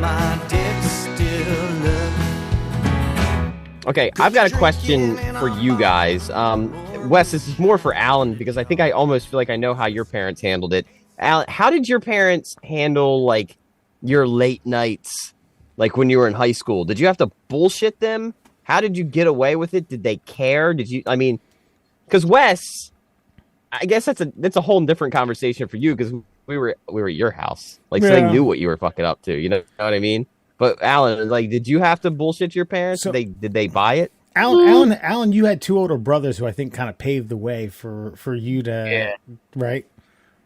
my dick still look. Okay, I've got a question for you guys. Wes, this is more for Alan because I think I almost feel like I know how your parents handled it. Alan, how did your parents handle like your late nights, like when you were in high school? Did you have to bullshit them? How did you get away with it? Did they care? Did you? I mean, because Wes, I guess that's a whole different conversation for you because we were at your house, like so they knew what you were fucking up to. You know what I mean? But Alan, like, did you have to bullshit your parents? So, did they buy it? Alan, you had two older brothers who I think kind of paved the way for you to, right?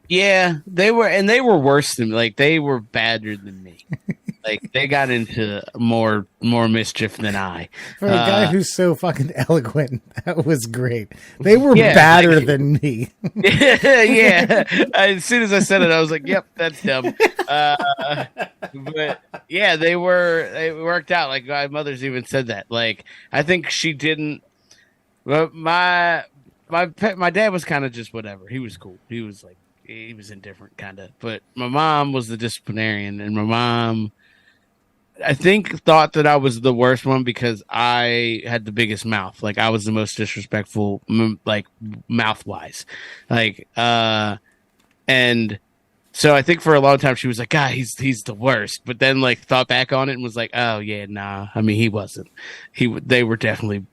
Yeah, they were worse than like they were badder than me. Like they got into more mischief than I. For a guy who's so fucking eloquent, that was great. They were badder than me. Yeah. As soon as I said it, I was like, "Yep, that's dumb." But yeah, they worked out. Like my mother's even said that. Like I think she didn't. Well, my dad was kind of just whatever. He was cool. He was like. He was indifferent, kind of. But my mom was the disciplinarian, and my mom, I think, thought that I was the worst one because I had the biggest mouth. Like, I was the most disrespectful, like, mouth-wise. Like, and so I think for a long time she was like, God, he's the worst. But then, like, thought back on it and was like, oh, yeah, nah. I mean, he wasn't. They were definitely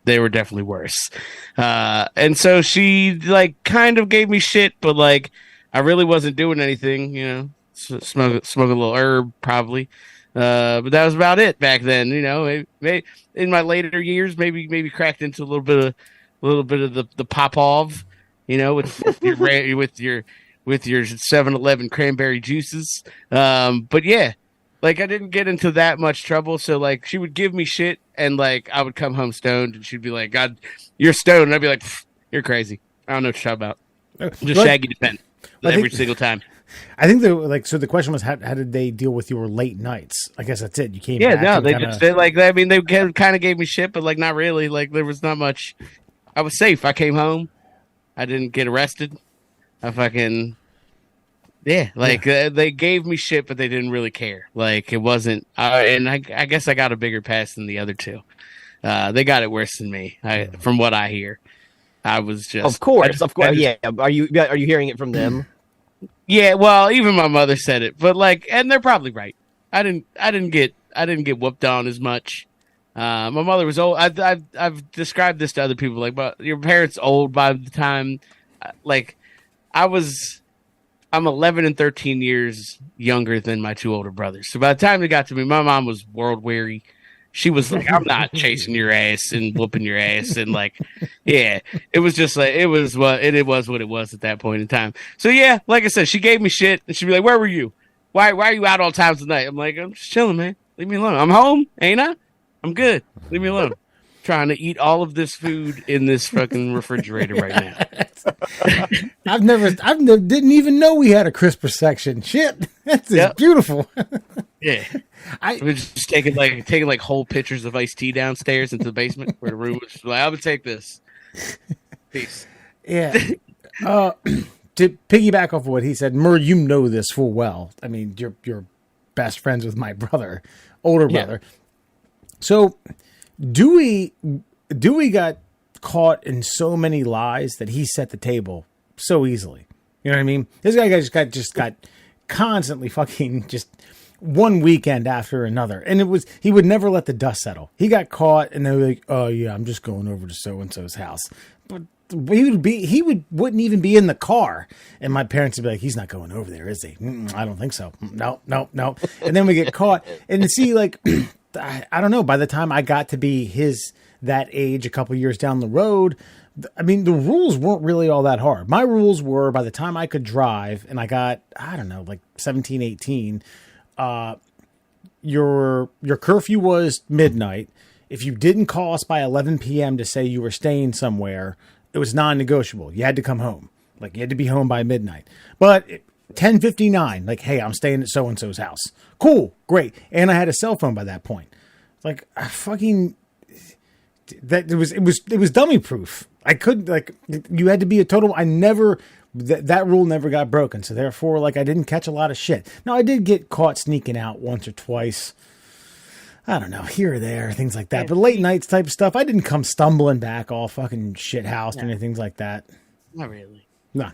worse. And so she, like, kind of gave me shit, but, like, I really wasn't doing anything, you know, smoke a little herb probably. But that was about it back then, you know, maybe in my later years, maybe cracked into a little bit of the Popov, you know, with your 7-Eleven cranberry juices. But yeah, like I didn't get into that much trouble. So like she would give me shit and like, I would come home stoned and she'd be like, God, you're stoned. And I'd be like, you're crazy. I don't know what you're talking about. Just Shaggy defend. Every single time. I think so the question was how did they deal with your late nights? I guess that's it. You came back. Yeah, no, they kind of gave me shit, but like not really. Like there was not much. I was safe. I came home. I didn't get arrested. I fucking they gave me shit, but they didn't really care. Like it wasn't. And I guess I got a bigger pass than the other two. They got it worse than me. From what I hear. I was just, of course. Yeah. Are you hearing it from them? Yeah. Well, even my mother said it, but like, and they're probably right. I didn't get whooped on as much. My mother was old. I've described this to other people. Like, but your parents old by the time, like, I'm 11 and 13 years younger than my two older brothers. So by the time they got to me, my mom was world weary. She was like, I'm not chasing your ass and whooping your ass. And like, yeah, it was just like, it was what it was at that point in time. So yeah, like I said, she gave me shit and she'd be like, where were you? Why are you out all times of night? I'm like, I'm just chilling, man. Leave me alone. I'm home, ain't I? I'm good. Leave me alone. Trying to eat all of this food in this fucking refrigerator right now. I've never didn't even know we had a crisper section. Shit, that's beautiful. Yeah, I was just taking like whole pitchers of iced tea downstairs into the basement where the room was like, I'm gonna take this. Peace. Yeah. To piggyback off of what he said, Murr, you know this full well. I mean, you're best friends with my brother, older brother. So Dewey got caught in so many lies that he set the table so easily. You know what I mean? This guy just got constantly fucking just one weekend after another. And he would never let the dust settle. He got caught and they were like, oh yeah, I'm just going over to so-and-so's house. But he wouldn't even be in the car. And my parents would be like, he's not going over there, is he? I don't think so. No. And then we get caught. And see, like, I don't know, by the time I got to be that age a couple years down the road, I mean, the rules weren't really all that hard. My rules were by the time I could drive and I got, I don't know, like 17, 18, your curfew was midnight. If you didn't call us by 11 p.m. to say you were staying somewhere, it was non-negotiable. You had to come home. Like, you had to be home by midnight. But 10:59, like, hey, I'm staying at so-and-so's house. Cool, great. And I had a cell phone by that point. Like, I fucking... It was dummy proof. I couldn't, like, you had to be a total... That rule never got broken. So therefore, like, I didn't catch a lot of shit. Now, I did get caught sneaking out once or twice. I don't know, here or there, things like that. But late nights type stuff, I didn't come stumbling back all fucking shit housed or anything like that. Not really. No.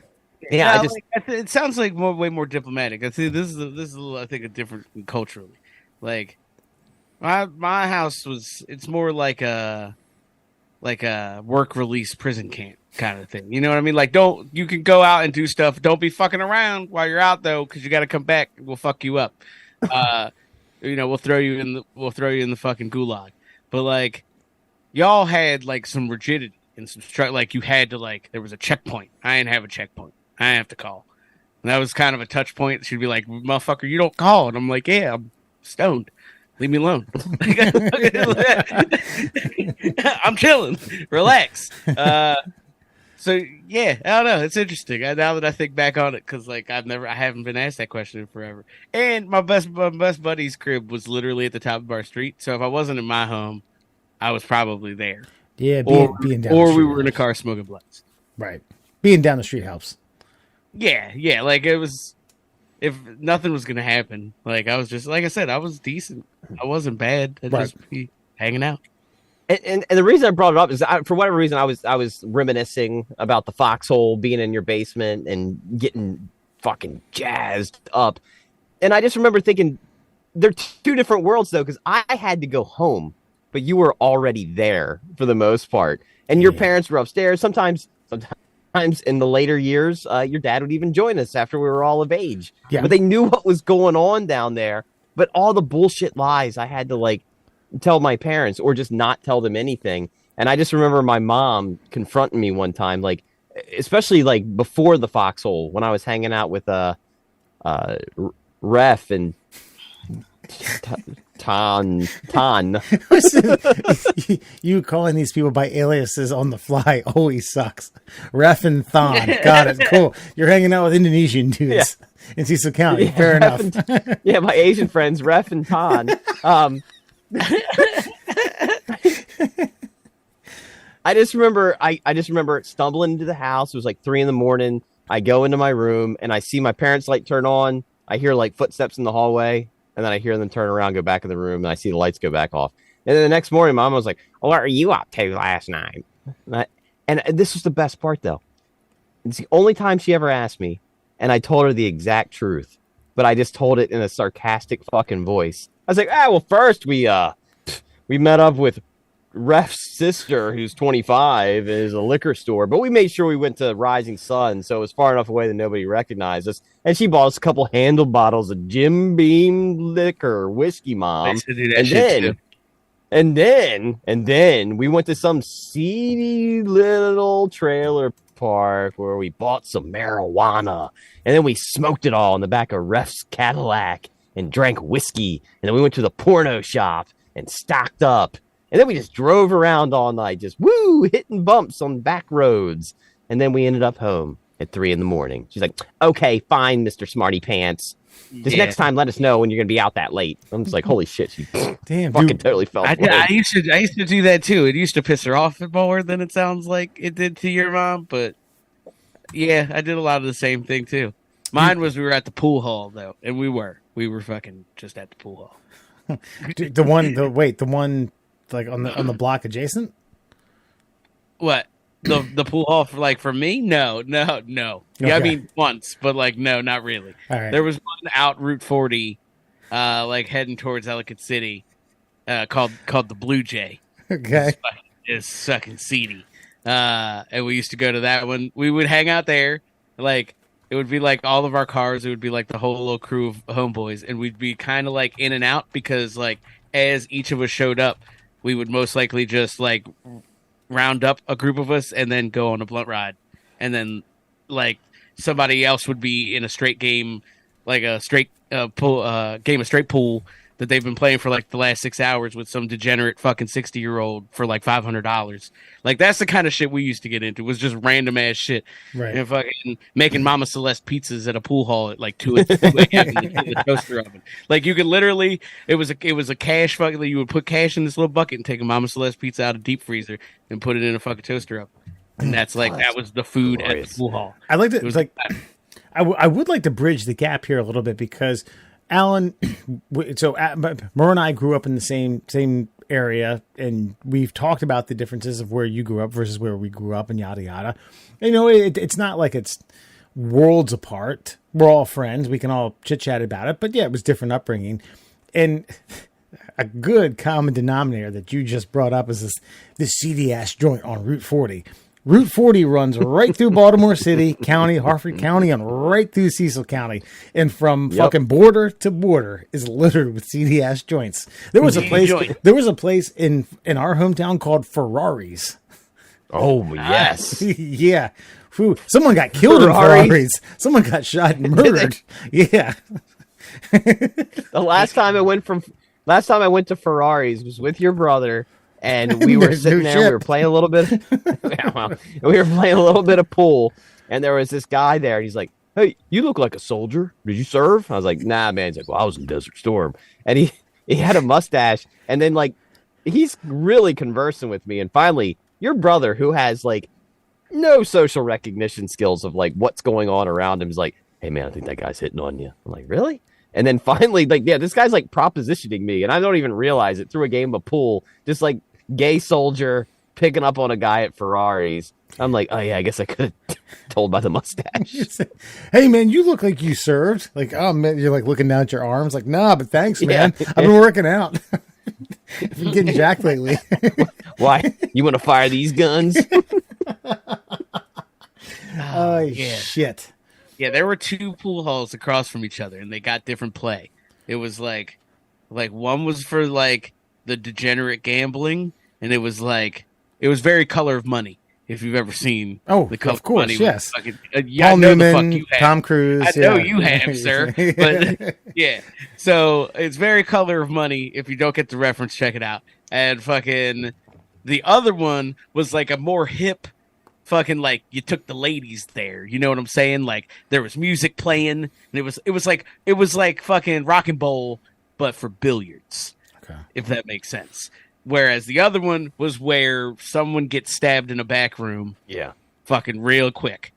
Yeah, it sounds like way more diplomatic. I think this is a little, I think, a different culturally. Like my house it's more like a work release prison camp kind of thing. You know what I mean? Like, you can go out and do stuff. Don't be fucking around while you're out though, because you got to come back. We'll fuck you up. We'll throw you in the fucking gulag. But like, y'all had like some rigidity and some like you had to there was a checkpoint. I didn't have a checkpoint. I didn't have to call. And that was kind of a touch point. She'd be like, "Motherfucker, you don't call," and I'm like, "Yeah, I'm stoned. Leave me alone. I'm chilling. Relax." So yeah, I don't know. It's interesting. Now that I think back on it, because I haven't been asked that question in forever. And my best buddy's crib was literally at the top of our street. So if I wasn't in my home, I was probably there. Yeah, being down the street we were in a car smoking blunts. Right. Being down the street helps. Yeah. Like it was, if nothing was gonna happen, like I was just, like I said, I was decent. I wasn't bad. I'd just be hanging out. And the reason I brought it up is for whatever reason I was reminiscing about the foxhole being in your basement and getting fucking jazzed up, and I just remember thinking they're two different worlds though, because I had to go home, but you were already there for the most part, and your parents were upstairs. Sometimes in the later years, your dad would even join us after we were all of age. Yeah. But they knew what was going on down there. But all the bullshit lies I had to tell my parents or just not tell them anything. And I just remember my mom confronting me one time, especially before the foxhole, when I was hanging out with Ref and Tan. You calling these people by aliases on the fly always sucks. Ref and Thon. Got it. Cool. You're hanging out with Indonesian dudes in Cecil County. Fair enough. My Asian friends, Ref and Tan. I just remember stumbling into the house. It was 3 a.m. I go into my room and I see my parents' light turn on. I hear footsteps in the hallway, and then I hear them turn around, go back in the room, and I see the lights go back off. And then the next morning, Mom was like, "What are you up to last night?" And this was the best part, though. It's the only time she ever asked me, and I told her the exact truth, but I just told it in a sarcastic fucking voice. I was like, well, first we met up with Ref's sister, who's 25, is a liquor store, but we made sure we went to Rising Sun, so it was far enough away that nobody recognized us. And she bought us a couple handle bottles of Jim Beam liquor, whiskey, Mom. And then we went to some seedy little trailer park where we bought some marijuana, and then we smoked it all in the back of Ref's Cadillac and drank whiskey, and then we went to the porno shop and stocked up. And then we just drove around all night, just hitting bumps on back roads. And then we ended up home at 3 a.m. She's like, "Okay, fine, Mr. Smarty Pants. Just next time, let us know when you're going to be out that late." I'm just like, holy shit. She fucking totally fell for it. I used to do that too. It used to piss her off more than it sounds like it did to your mom. But yeah, I did a lot of the same thing too. Mine was we were at the pool hall though. And we were fucking just at the pool hall. the one on the block adjacent? What? The pool hall for me? No. Okay. Yeah, I mean once, but no, not really. All right. There was one out Route 40, heading towards Ellicott City, called the Blue Jay. Okay. It's fucking seedy. And we used to go to that one. We would hang out there, it would be all of our cars. It would be the whole little crew of homeboys, and we'd be kind of in and out because as each of us showed up, we would most likely just round up a group of us and then go on a blunt ride. And then somebody else would be in a straight game, a straight game of straight pool that they've been playing for the last 6 hours with some degenerate fucking 60-year-old for $500. That's the kind of shit we used to get into, was just random ass shit. Right. And fucking making Mama Celeste pizzas at a pool hall at 2 a.m. in the toaster oven. You could literally, it was a cash fucking, you would put cash in this little bucket and take a Mama Celeste pizza out of deep freezer and put it in a fucking toaster oven. And that's that was the food at the pool hall. I like to, I would like to bridge the gap here a little bit, because Alan, so Mer and I grew up in the same area, and we've talked about the differences of where you grew up versus where we grew up, and yada yada. You know, it's not like it's worlds apart. We're all friends. We can all chit chat about it, but yeah, it was different upbringing, and a good common denominator that you just brought up is this seedy ass joint on Route 40. Route 40 runs right through Baltimore City County, Harford County, and right through Cecil County. And from fucking border to border is littered with seedy ass joints. There was a place in our hometown called Ferraris. Oh, yes. Yeah. Whew. Someone got killed in Ferraris. Someone got shot and murdered. Yeah. The last time I went to Ferraris was with your brother. And we were sitting there. We were playing a little bit. We were playing a little bit of pool, and there was this guy there. And he's like, "Hey, you look like a soldier. Did you serve?" I was like, "Nah, man." He's like, "Well, I was in Desert Storm," and he had a mustache. And then like he's really conversing with me. And finally, your brother, who has like no social recognition skills of like what's going on around him, is like, "Hey, man, I think that guy's hitting on you." I'm like, "Really?" And then finally, like, yeah, this guy's like propositioning me, and I don't even realize it through a game of pool. Just like. Gay soldier picking up on a guy at Ferraris. I'm like, oh yeah, I guess I could have told by the mustache. Hey man, you look like you served. Like, oh man, you're like looking down at your arms. Like, nah, but thanks, man. Yeah. I've been working out. I've been getting jacked lately. Why? You want to fire these guns? Oh yeah. Shit. Yeah, there were two pool halls across from each other, and they got different play. It was like one was for like the degenerate gambling. And it was very Color of Money. If you've ever seen the Color of Money, yes. Fucking, Paul Newman, Tom Cruise. I know you have, sir. But yeah, so it's very Color of Money. If you don't get the reference, check it out. And fucking the other one was like a more hip, fucking like you took the ladies there. You know what I'm saying? Like there was music playing, and it was like fucking Rock and Bowl, but for billiards. Okay, if that makes sense. Whereas the other one was where someone gets stabbed in a back room. Yeah. Fucking real quick.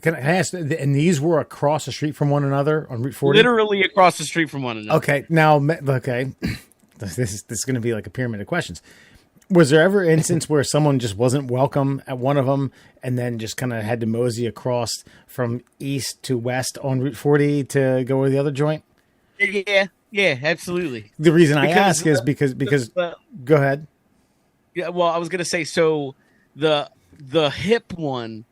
Can I ask, and these were across the street from one another on Route 40? Literally across the street from one another. Okay. Now, this is going to be like a pyramid of questions. Was there ever an instance where someone just wasn't welcome at one of them and then just kind of had to mosey across from east to west on Route 40 to go to the other joint? Yeah, absolutely. The reason I ask is because go ahead. Yeah, well, I was gonna say, so the hip one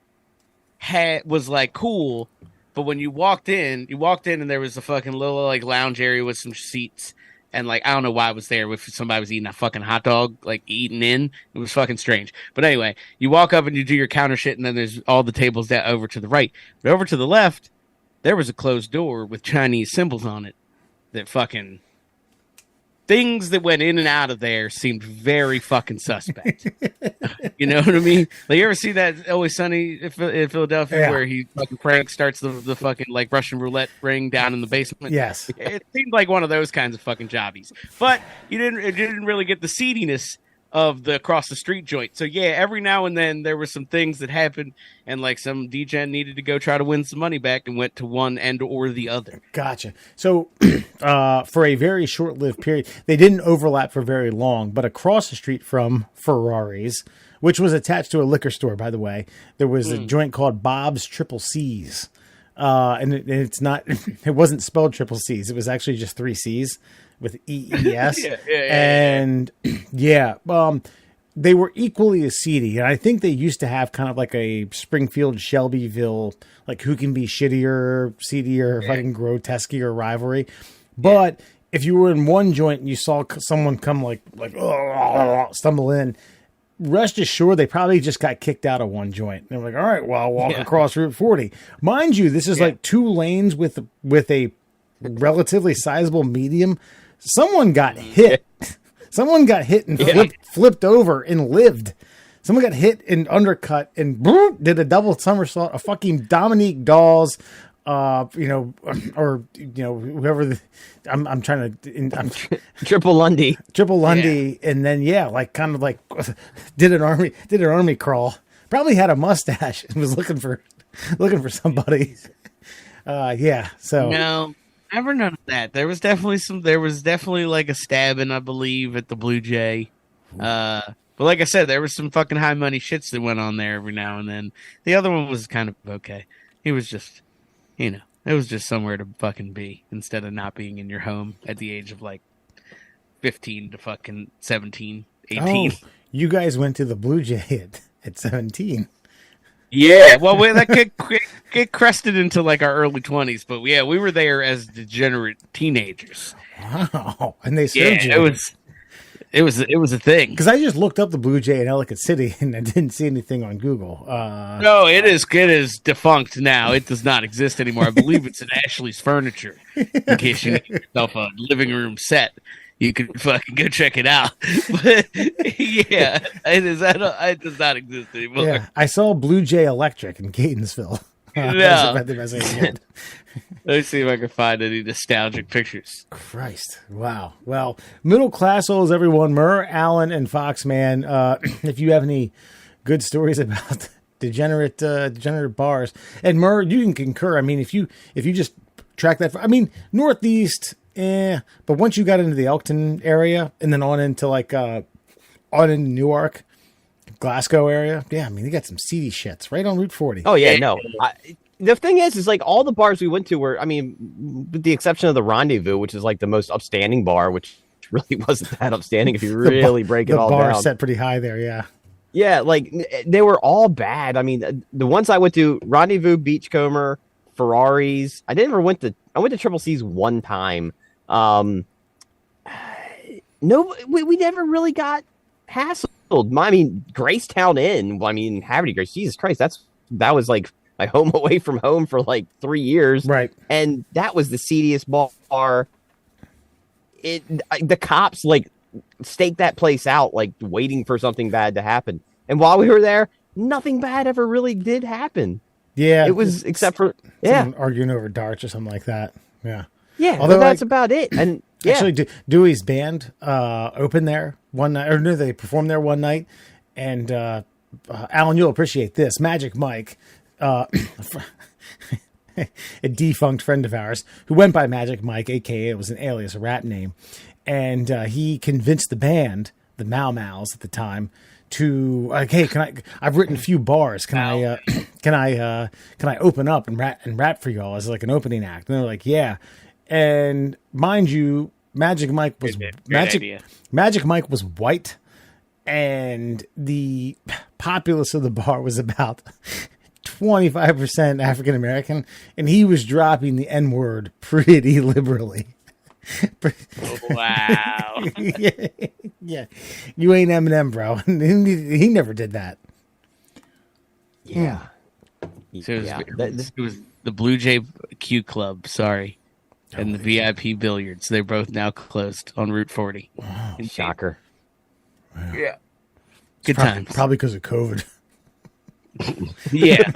was like cool, but when you walked in and there was a fucking little like lounge area with some seats, and like I don't know why I was there if somebody was eating a fucking hot dog, like eating in. It was fucking strange. But anyway, you walk up and you do your counter shit, and then there's all the tables that over to the right. But over to the left, there was a closed door with Chinese symbols on it. That fucking things that went in and out of there seemed very fucking suspect. You know what I mean? Like, you ever see that Always Sunny in Philadelphia where he fucking Frank starts the fucking like Russian roulette ring down in the basement? Yes. It seemed like one of those kinds of fucking jobbies. But it didn't really get the seediness of the across the street joint. So yeah, every now and then there were some things that happened, and like some degen needed to go try to win some money back and went to one end or the other. Gotcha. So for a very short-lived period, they didn't overlap for very long, but across the street from Ferraris, which was attached to a liquor store, by the way, there was a joint called Bob's Triple C's. And it's not, it wasn't spelled triple C's. It was actually just 3 C's with EES. They were equally as seedy. And I think they used to have kind of like a Springfield, Shelbyville, like who can be shittier, seedier, fucking groteskier rivalry. But if you were in one joint and you saw someone come like stumble in, rest assured, they probably just got kicked out of one joint. They're like, all right, well, I'll walk across Route 40. Mind you, this is like 2 lanes with a relatively sizable medium. Someone got hit. Someone got hit and flipped over and lived. Someone got hit and undercut and did a double somersault. A fucking Dominique Dawes, whoever. I'm trying to. Triple Lundy, and then kind of like did an army crawl. Probably had a mustache and was looking for somebody. So no. Never none of that. There was definitely like a stabbing, I believe, at the Blue Jay. But like I said, there was some fucking high money shits that went on there every now and then. The other one was kind of okay. He was just, it was just somewhere to fucking be instead of not being in your home at the age of like 15 to fucking 17, 18. Oh, you guys went to the Blue Jay at 17. Yeah, well, that could get crested into like our early 20s, but yeah, we were there as degenerate teenagers. Wow, and they served you. It was a thing. Because I just looked up the Blue Jay in Ellicott City and I didn't see anything on Google. No, it is defunct now. It does not exist anymore. I believe it's in Ashley's Furniture. In case you need yourself a living room set, you can fucking go check it out. But yeah, it does not exist anymore. Yeah, I saw Blue Jay Electric in Catonsville. No. That's about the best I can get. Let me see if I can find any nostalgic pictures. Christ. Wow. Well, middle class souls, everyone. Murr, Allen, and Foxman. If you have any good stories about degenerate bars, and Murr, you can concur. I mean, if you just track that, Northeast, but once you got into the Elkton area and then on into into Newark, Glasgow area, yeah, they got some seedy shits right on Route 40. Oh yeah, no. The thing is like all the bars we went to were, with the exception of the Rendezvous, which is like the most upstanding bar, which really wasn't that upstanding if you really break it all down. The bar set pretty high there, yeah. Yeah, like they were all bad. The ones I went to, Rendezvous, Beachcomber, Ferraris. I went to Triple C's one time. No, we never really got hassled. Gracetown Inn. Havre de Grace. Jesus Christ, that was like my home away from home for like 3 years, right? And that was the seediest bar. The cops like staked that place out, like waiting for something bad to happen. And while we were there, nothing bad ever really did happen. Yeah, it was except for arguing over darts or something like that. Yeah, yeah. Although that's about it. And yeah. Actually, Dewey's band opened there one night, or no, they performed there one night. And Alan, you'll appreciate this. Magic Mike, a defunct friend of ours who went by Magic Mike, aka it was an alias, a rap name, and he convinced the band, the Mau Mau's at the time, to hey, I've written a few bars. Can I open up and rap for y'all as like an opening act? And they're like, yeah. And mind you, Magic Mike was white, and the populace of the bar was about 25% African American, and he was dropping the N-word pretty liberally. Wow. Yeah. You ain't Eminem, bro. He never did that. Yeah. So it was the Blue Jay Q Club, sorry. And the VIP Billiards. They're both now closed on Route 40. Wow. Shocker. Wow. Yeah. Good times. Probably because of COVID. Yeah.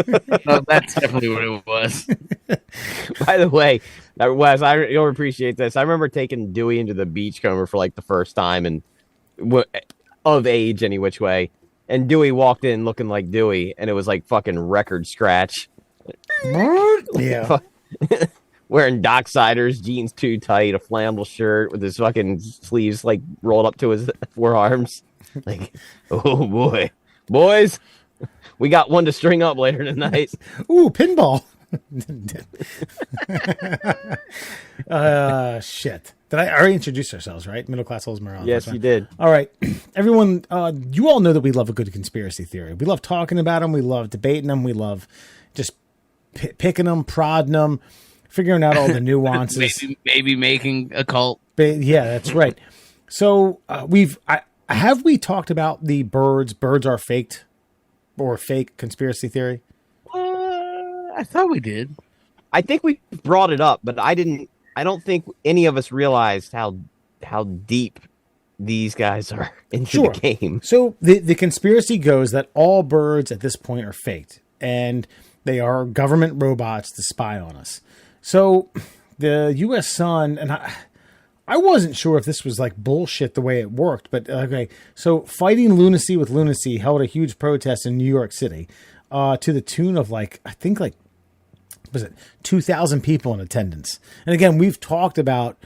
No, that's definitely what it was. By the way, Wes, you'll appreciate this. I remember taking Dewey into the Beachcomber for like the first time, and of age any which way. And Dewey walked in looking like Dewey, and it was like fucking record scratch. Yeah. Wearing Docksiders, jeans too tight, a flannel shirt with his fucking sleeves like rolled up to his forearms. Like, oh boy, boys, we got one to string up later tonight. Ooh, pinball. Shit. Did I already introduce ourselves, right? Middle Class Souls Morale. Yes, you did. All right. Everyone, you all know that we love a good conspiracy theory. We love talking about them. We love debating them. We love just picking them, prodding them, figuring out all the nuances. maybe making a cult. Yeah, that's right. So have we talked about the birds are faked or fake conspiracy theory? I thought we did. I think we brought it up, but I don't think any of us realized how deep these guys are into the game. So the conspiracy goes that all birds at this point are faked, and they are government robots to spy on us. So the U.S. Sun, and I wasn't sure if this was like bullshit the way it worked, but okay. So Fighting Lunacy with Lunacy held a huge protest in New York City to the tune of I think was it 2,000 people in attendance. And again, we've talked about,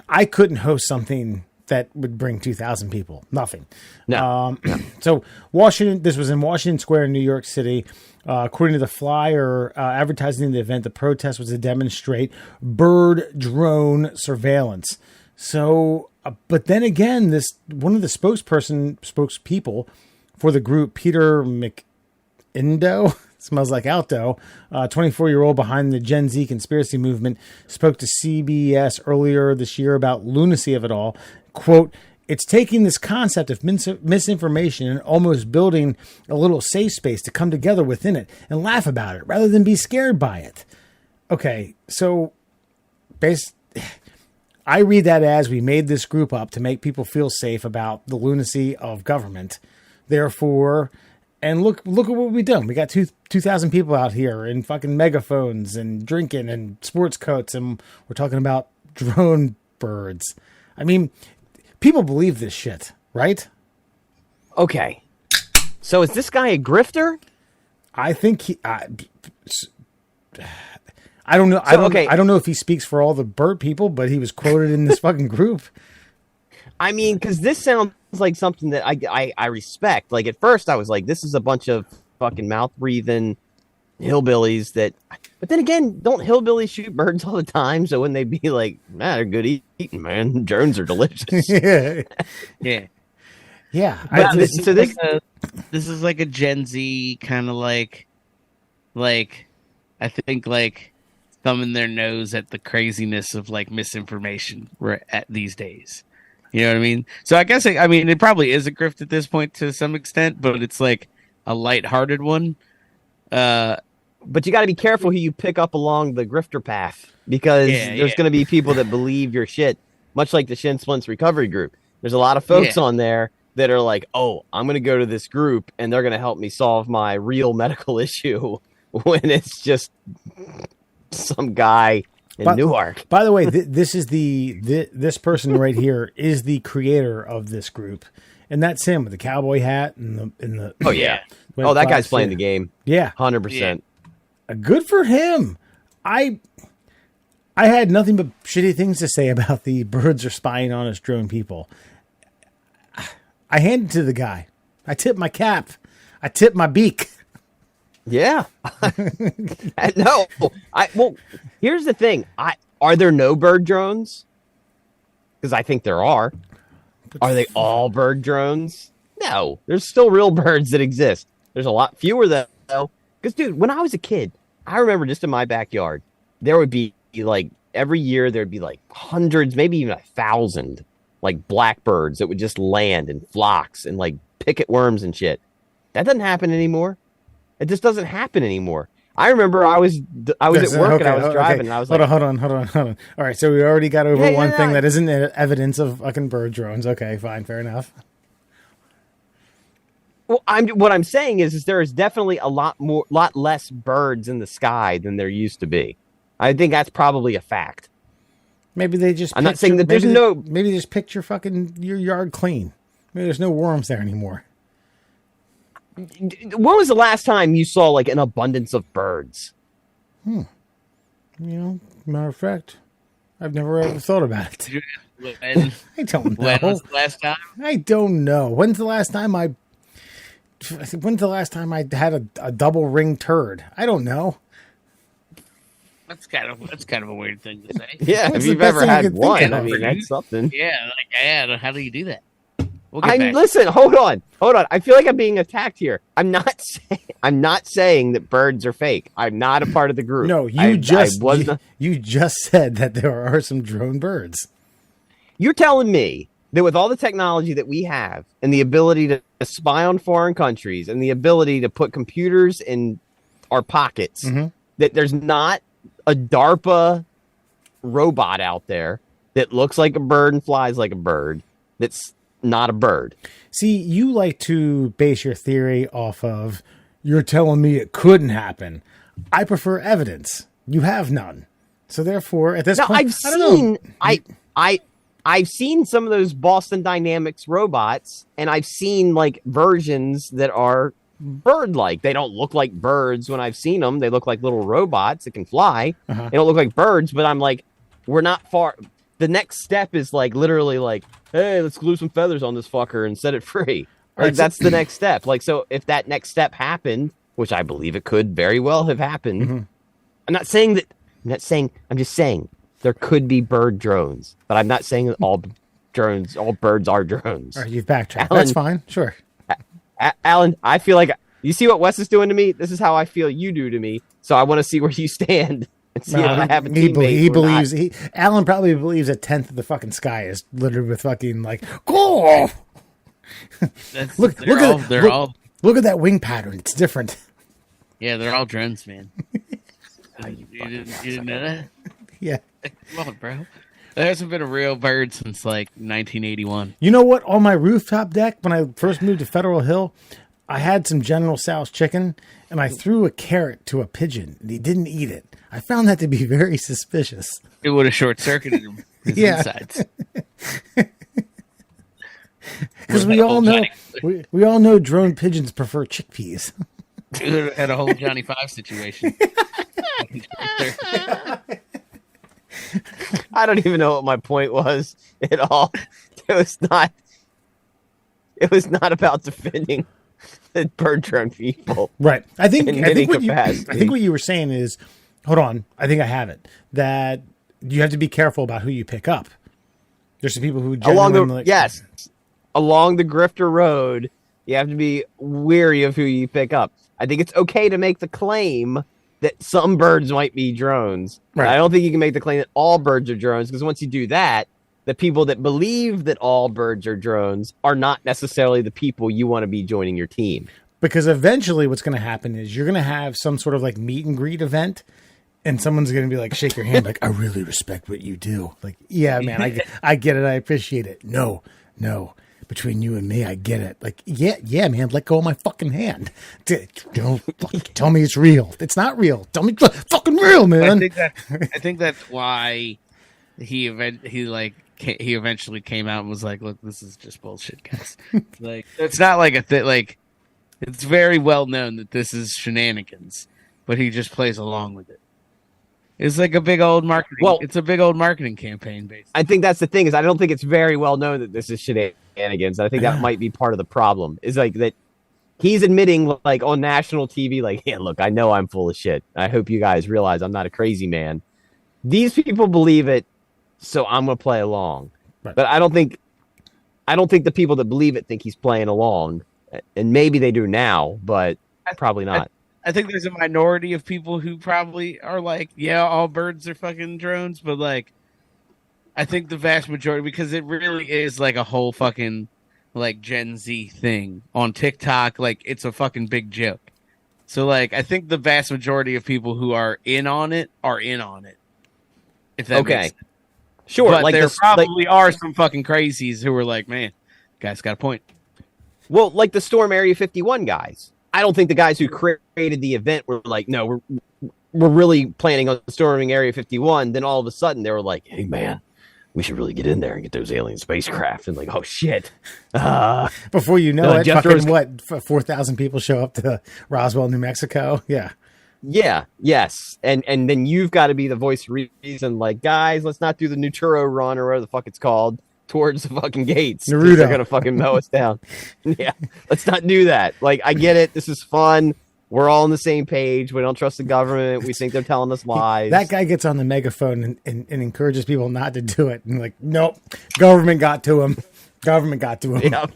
I couldn't host something that would bring 2,000 people. Nothing. No. So Washington, this was in Washington Square in New York City. According to the flyer advertising the event, the protest was to demonstrate bird drone surveillance. So, but then again, one of the spokespeople for the group, Peter McIndoe, smells like Alto, 24-year-old behind the Gen Z conspiracy movement, spoke to CBS earlier this year about lunacy of it all. Quote, "It's taking this concept of misinformation and almost building a little safe space to come together within it and laugh about it rather than be scared by it." Okay, so I read that as we made this group up to make people feel safe about the lunacy of government. Therefore, and look at what we've done. We got 2,000 people out here in fucking megaphones and drinking and sports coats, and we're talking about drone birds. I mean, people believe this shit, right? Okay. So is this guy a grifter? I think I don't know. I don't know if he speaks for all the bird people, but he was quoted in this fucking group. I mean, because this sounds like something that I respect. Like, at first I was like, this is a bunch of fucking mouth breathing hillbillies that, but then again, don't hillbillies shoot birds all the time? So when they be like, nah, they're good eating, man. Drones are delicious. Yeah. But this is like a Gen Z kind of like I think like thumbing their nose at the craziness of like misinformation at these days. You know what I mean? So I guess it probably is a grift at this point to some extent, but it's like a lighthearted one. But you got to be careful who you pick up along the grifter path, because there's going to be people that believe your shit, much like the Shin Splints recovery group. There's a lot of folks on there that are like, oh, I'm going to go to this group and they're going to help me solve my real medical issue, when it's just some guy in Newark. By the way, this is this person right here is the creator of this group, and that's him with the cowboy hat and the. Oh yeah. Oh, that guy's playing the game. Yeah, 100%. Good for him. I had nothing but shitty things to say about the birds are spying on us drone people. I handed it to the guy. I tipped my cap. I tipped my beak. Yeah. No. Well, here's the thing. Are there no bird drones? Because I think there are. Are they all bird drones? No. There's still real birds that exist. There's a lot fewer though. Because, dude, when I was a kid, I remember just in my backyard, there would be like every year there'd be like hundreds, maybe even 1,000 like blackbirds that would just land in flocks and like picket worms and shit. That doesn't happen anymore. It just doesn't happen anymore. I remember I was at work and I was driving and I was like, hold on. All right, so we already got over one thing that isn't evidence of fucking bird drones. Okay, fine, fair enough. Well, what I'm saying is there is definitely a lot less birds in the sky than there used to be. I think that's probably a fact. Maybe they just. I'm not saying that Maybe just picture fucking your yard clean. Maybe there's no worms there anymore. When was the last time you saw like an abundance of birds? You know, matter of fact, I've never ever thought about it. I don't know. When was the last time? I don't know. When's the last time I had a double ring turd? I don't know. That's kind of a weird thing to say. Yeah, if you've ever had one, I mean, that's something. Yeah, how do you do that? Listen, hold on. I feel like I'm being attacked here. I'm not saying that birds are fake. I'm not a part of the group. No, you just said that there are some drone birds. You're telling me that with all the technology that we have and the ability to spy on foreign countries and the ability to put computers in our pockets, that there's not a DARPA robot out there that looks like a bird and flies like a bird that's not a bird. See, you like to base your theory off of you're telling me it couldn't happen. I prefer evidence. You have none. So therefore, at this point, I've seen some of those Boston Dynamics robots, and I've seen like versions that are bird-like. They don't look like birds when I've seen them. They look like little robots that can fly. They don't look like birds, but I'm like, we're not far. The next step is like literally like, hey, let's glue some feathers on this fucker and set it free. Like that's the next step. Like, so if that next step happened, which I believe it could very well have happened, I'm not saying that. I'm just saying there could be bird drones, but I'm not saying that all birds are drones. All right, you've backtracked. That's fine. Sure. Alan, I feel like you see what Wes is doing to me. This is how I feel you do to me. So I want to see where you stand and see if I have a teammate. He believes. Alan probably believes a tenth of the fucking sky is littered with fucking like. Oh! Look at that wing pattern. It's different. Yeah, they're all drones, man. You didn't know that? Yeah. Come on, bro. There hasn't been a real bird since like 1981. You know what? On my rooftop deck, when I first moved to Federal Hill, I had some General Tso's chicken, and I threw a carrot to a pigeon, and he didn't eat it. I found that to be very suspicious. It would have short-circuited his insides. Because we all know drone pigeons prefer chickpeas. Dude, had a whole Johnny Five situation. I don't even know what my point was at all. It was not about defending the bird drone people. Right. I think what you you were saying is, hold on, I think I have it. That you have to be careful about who you pick up. There's some people who along the Grifter Road, you have to be wary of who you pick up. I think it's okay to make the claim that some birds might be drones. Right. I don't think you can make the claim that all birds are drones, because once you do that, the people that believe that all birds are drones are not necessarily the people you want to be joining your team. Because eventually what's going to happen is you're going to have some sort of like meet and greet event, and someone's going to be like, shake your hand, like, I really respect what you do. Like, yeah, man, I get it. I appreciate it. No. Between you and me, I get it. Like, yeah, man, let go of my fucking hand. Don't tell me it's real. It's not real. Tell me it's fucking real, man. I think that's why he eventually came out and was like, look, this is just bullshit, guys. Like, it's not like it's very well known that this is shenanigans, but he just plays along with it. It's like a big old marketing. Well, it's a big old marketing campaign, basically. I think that's the thing, is I don't think it's very well known that this is shenanigans. I think that might be part of the problem. Is like that he's admitting, like on national TV, like, yeah, look, I know I'm full of shit. I hope you guys realize I'm not a crazy man. These people believe it, so I'm gonna play along. Right. But I don't think the people that believe it think he's playing along, and maybe they do now, but probably not. I think there's a minority of people who probably are like, yeah, all birds are fucking drones, but like, I think the vast majority, because it really is like a whole fucking like Gen Z thing on TikTok, like it's a fucking big joke. So like, I think the vast majority of people who are in on it are in on it. If that makes sense. Sure. But like there probably are some fucking crazies who are like, man, guy's got a point. Well, like the Storm Area 51 guys. I don't think the guys who created the event were like, no, we're really planning on storming Area 51. Then all of a sudden they were like, hey, man, we should really get in there and get those alien spacecraft. And like, oh, shit. Before you know it, fucking 4,000 people show up to Roswell, New Mexico. Yeah. Yeah. Yes. And then you've got to be the voice of reason. Like, guys, let's not do the Nuturo run or whatever the fuck it's called towards the fucking gates. Naruto. They're going to fucking mow us down. Yeah. Let's not do that. Like, I get it. This is fun. We're all on the same page. We don't trust the government. We think they're telling us lies. That guy gets on the megaphone and encourages people not to do it. And like, nope, government got to him. Government got to him. Yep.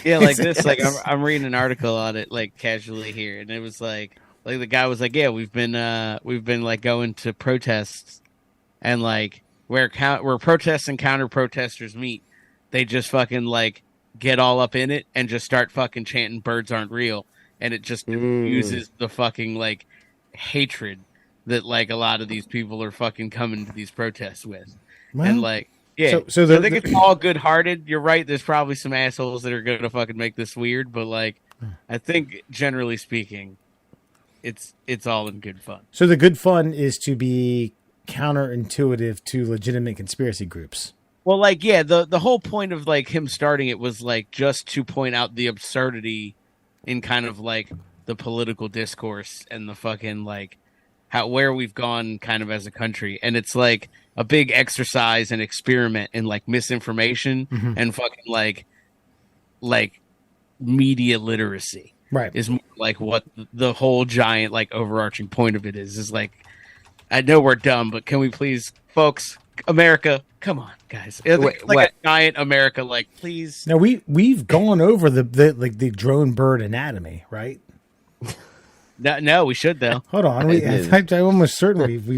Yeah, like this. Like I'm reading an article on it, like casually here, and it was like the guy was like, yeah, we've been like going to protests, and like where protests and counter protesters meet, they just fucking like get all up in it and just start fucking chanting "birds aren't real." And it just uses the fucking, like, hatred that, like, a lot of these people are fucking coming to these protests with. Well, and, like, yeah. So I think it's all good-hearted. You're right. There's probably some assholes that are going to fucking make this weird. But, like, I think, generally speaking, it's all in good fun. So the good fun is to be counterintuitive to legitimate conspiracy groups. Well, like, yeah, the whole point of, like, him starting it was, like, just to point out the absurdity in kind of like the political discourse and the fucking like where we've gone kind of as a country. And it's like a big exercise and experiment in like misinformation and fucking like media literacy. Right. Is more like what the whole giant like overarching point of it is like, I know we're dumb, but can we please, folks, America, come on, guys. It's like a giant America, like, please. Now we've gone over the drone bird anatomy, right? No, we should though. Hold on, I'm almost certain we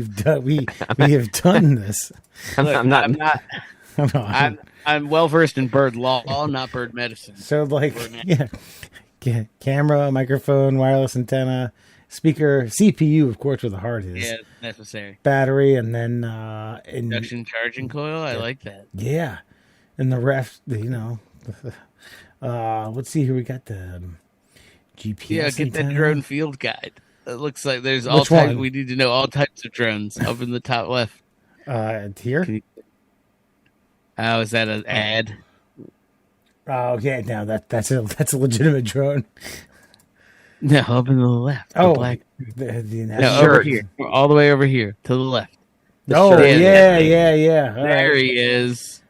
have done this. I'm well versed in bird law, not bird medicine. So like, camera, microphone, wireless antenna, speaker, CPU, of course, where the heart is. Yeah, necessary. Battery, and then induction charging coil. I like that. Yeah, and the ref, let's see here. We got the GPS. Yeah, get antenna. that drone field guide. It looks like there's all types. We need to know all types of drones up in the top left. Here. Oh, is that an ad? Oh yeah, no, that's a legitimate drone. No, up in the left. Oh, black. Over here, all the way over here to the left. Yeah. There he is.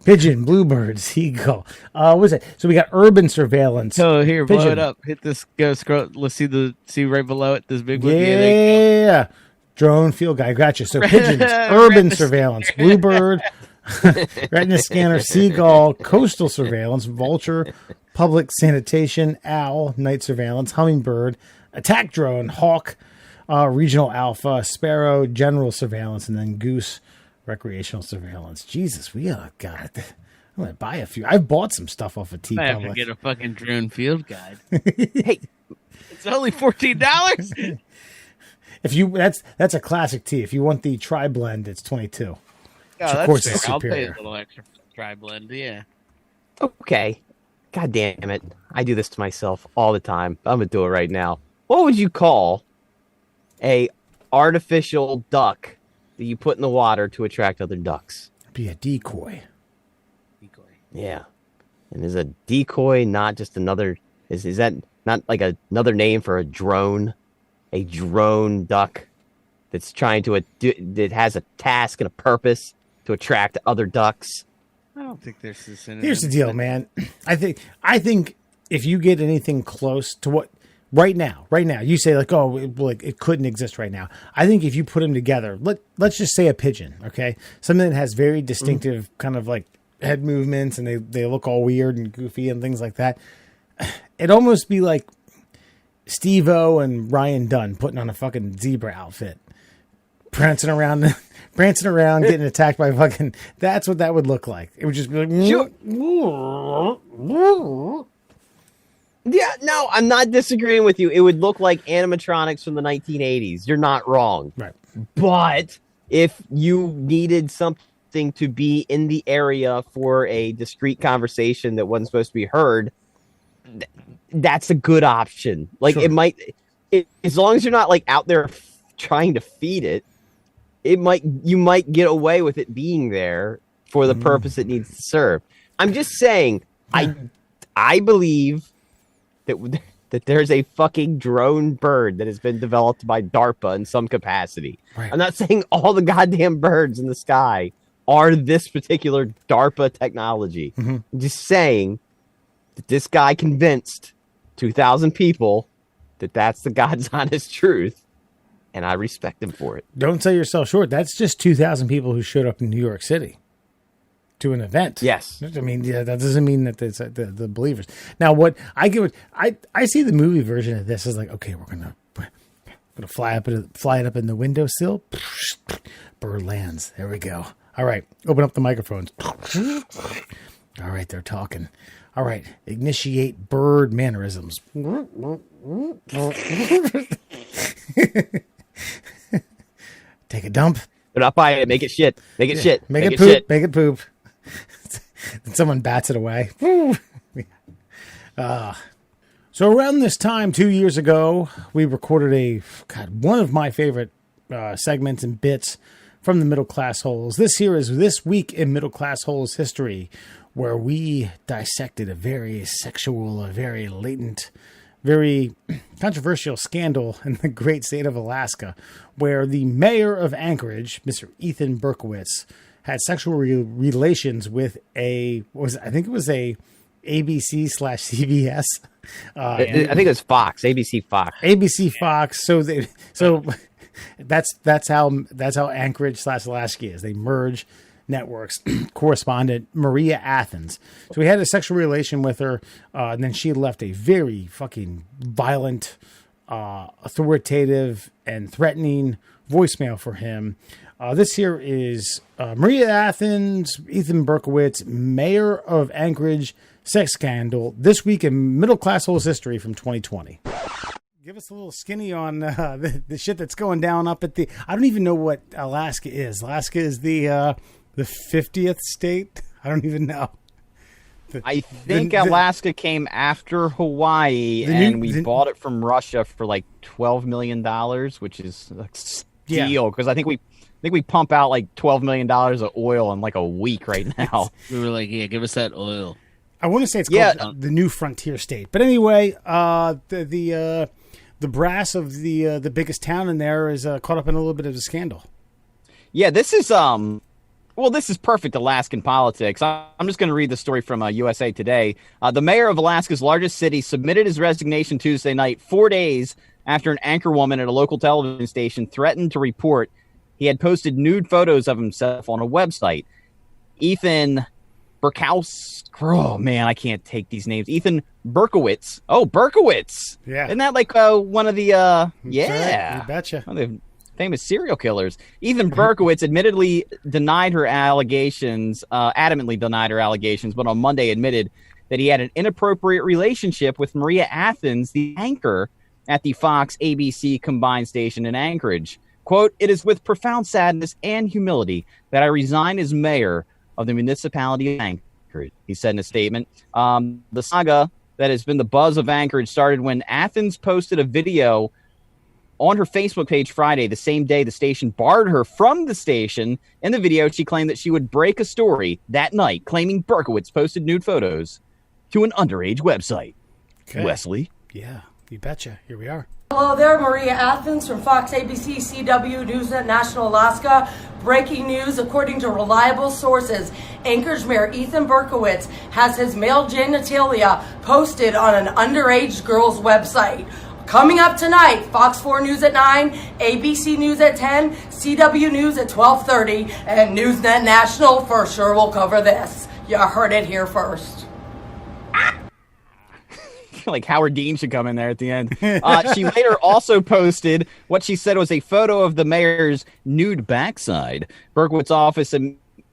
Pigeon, bluebird, seagull. What's it? So we got urban surveillance. So here, pigeon. blow it up. Hit this. Go scroll. Let's see right below it. This big one. Yeah. Drone field guide. Gotcha. So pigeons, urban surveillance, bluebird, retina scanner, seagull, coastal surveillance, vulture, public sanitation, owl, night surveillance, hummingbird, attack drone, hawk, regional alpha, sparrow, general surveillance, and then goose, recreational surveillance. Jesus, we got it. I'm gonna buy a few. I've bought some stuff off of I have to T-Public. get a fucking drone field guide. Hey, it's only $14. If you that's a classic tea. If you want the tri blend, it's $22. Oh, of course, fair. is I'll pay superior. a little extra for the tri blend. Yeah. Okay. God damn it. I do this to myself all the time. I'm going to do it right now. What would you call a artificial duck that you put in the water to attract other ducks? Be a decoy. Yeah. And is a decoy not just another... Is that not like another name for a drone? A drone duck that's trying to... that has a task and a purpose to attract other ducks? I don't think there's this in it. Here's the deal, man. I think if you get anything close to what right now, you say like, oh, it couldn't exist right now. I think if you put them together, let's just say a pigeon, okay, something that has very distinctive kind of like head movements and they look all weird and goofy and things like that. It'd almost be like Steve-O and Ryan Dunn putting on a fucking zebra outfit, prancing around, getting attacked by fucking. That's what that would look like. It would just be like. Yeah, no, I'm not disagreeing with you. It would look like animatronics from the 1980s. You're not wrong. Right. But if you needed something to be in the area for a discreet conversation that wasn't supposed to be heard, that's a good option. Like Sure. as long as you're not like out there trying to feed it, you might get away with it being there for the purpose it needs to serve. I'm just saying, I believe that there's a fucking drone bird that has been developed by DARPA in some capacity. Right. I'm not saying all the goddamn birds in the sky are this particular DARPA technology. I'm just saying that this guy convinced 2,000 people that that's the God's honest truth, and I respect him for it. Don't sell yourself short. That's just 2,000 people who showed up in New York City to an event. Yes. I mean, yeah, that doesn't mean that it's the believers. Now, what I see the movie version of this is like, okay, we're gonna fly it up in the windowsill. Bird lands. There we go. All right, open up the microphones. All right, they're talking. All right, initiate bird mannerisms. Take a dump. But not buy it. Make it shit. Make it shit. Make it poop. shit. Make it poop. Then someone bats it away. So around this time, 2 years ago, we recorded one of my favorite segments and bits from the Middle Class Holes. This here is This Week in Middle Class Holes History, where we dissected a very sexual, a very latent, very controversial scandal in the great state of Alaska, where the mayor of Anchorage, Mr. Ethan Berkowitz, had sexual relations with a ABC/CBS. I think it was Fox, ABC Fox. ABC Fox. So that's how Anchorage/Alaska is. They merge networks. Correspondent Maria Athens. So he had a sexual relation with her, and then she left a very fucking violent, authoritative, and threatening voicemail for him. This here is Maria Athens, Ethan Berkowitz, mayor of Anchorage, sex scandal. This Week in Middle Class Holes History from 2020. Give us a little skinny on the shit that's going down up at the... I don't even know what Alaska is. Alaska is the 50th state? I don't even know. I think Alaska came after Hawaii, and we bought it from Russia for like $12 million, which is a steal, because I think we pump out like $12 million of oil in like a week right now. We were like, yeah, give us that oil. I want to say it's called the New Frontier State. But anyway, the brass of the biggest town in there is caught up in a little bit of a scandal. Yeah, this is this is perfect Alaskan politics. I'm just going to read the story from USA Today. The mayor of Alaska's largest city submitted his resignation Tuesday night, 4 days after an anchorwoman at a local television station threatened to report he had posted nude photos of himself on a website. Ethan Berkowitz. Oh, man, I can't take these names. Ethan Berkowitz. Oh, Berkowitz. Yeah. Isn't that like one of the, yeah. Right, you betcha. One of the famous serial killers. Ethan Berkowitz admittedly denied her allegations, adamantly denied her allegations, but on Monday admitted that he had an inappropriate relationship with Maria Athens, the anchor at the Fox ABC combined station in Anchorage. Quote, "It is with profound sadness and humility that I resign as mayor of the municipality of Anchorage," he said in a statement. The saga that has been the buzz of Anchorage started when Athens posted a video on her Facebook page Friday, the same day the station barred her from the station. In the video, she claimed that she would break a story that night, claiming Berkowitz posted nude photos to an underage website. Okay. Wesley? Yeah, you betcha. Here we are. Hello there, Maria Athens from Fox ABC CW Newsnet National Alaska. Breaking news, according to reliable sources, Anchorage Mayor Ethan Berkowitz has his male genitalia posted on an underage girl's website. Coming up tonight, Fox 4 News at 9, ABC News at 10, CW News at 12:30, and Newsnet National for sure will cover this. You heard it here first. Like Howard Dean should come in there at the end. She later also posted what she said was a photo of the mayor's nude backside. Berkowitz's office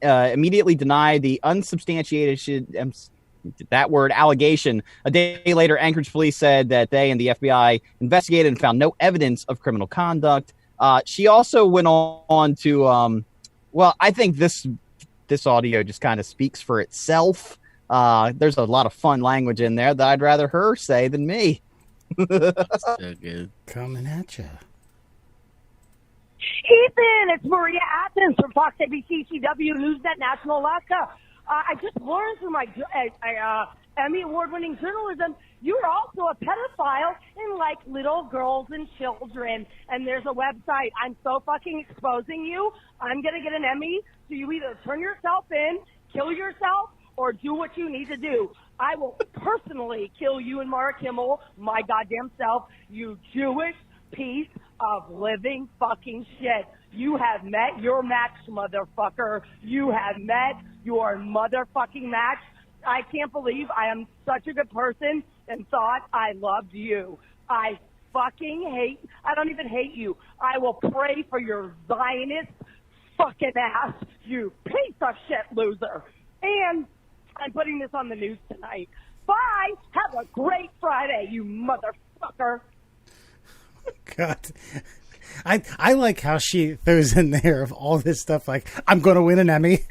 immediately denied the unsubstantiated allegation. A day later, Anchorage police said that they and the FBI investigated and found no evidence of criminal conduct. She also went on to, I think this audio just kind of speaks for itself. There's a lot of fun language in there that I'd rather her say than me. So good. Coming at you. Ethan, it's Maria Athens from Fox ABC CW Newsnet National Alaska. I just learned through my Emmy Award-winning journalism, you're also a pedophile in, like, little girls and children. And there's a website. I'm so fucking exposing you. I'm going to get an Emmy. So you either turn yourself in, kill yourself, or do what you need to do. I will personally kill you and Mara Kimmel, my goddamn self, you Jewish piece of living fucking shit. You have met your match, motherfucker. You have met your motherfucking match. I can't believe I am such a good person and thought I loved you. I don't even hate you. I will pray for your Zionist fucking ass, you piece of shit loser. And I'm putting this on the news tonight. Bye. Have a great Friday, you motherfucker. God. I like how she throws in there of all this stuff like, I'm going to win an Emmy.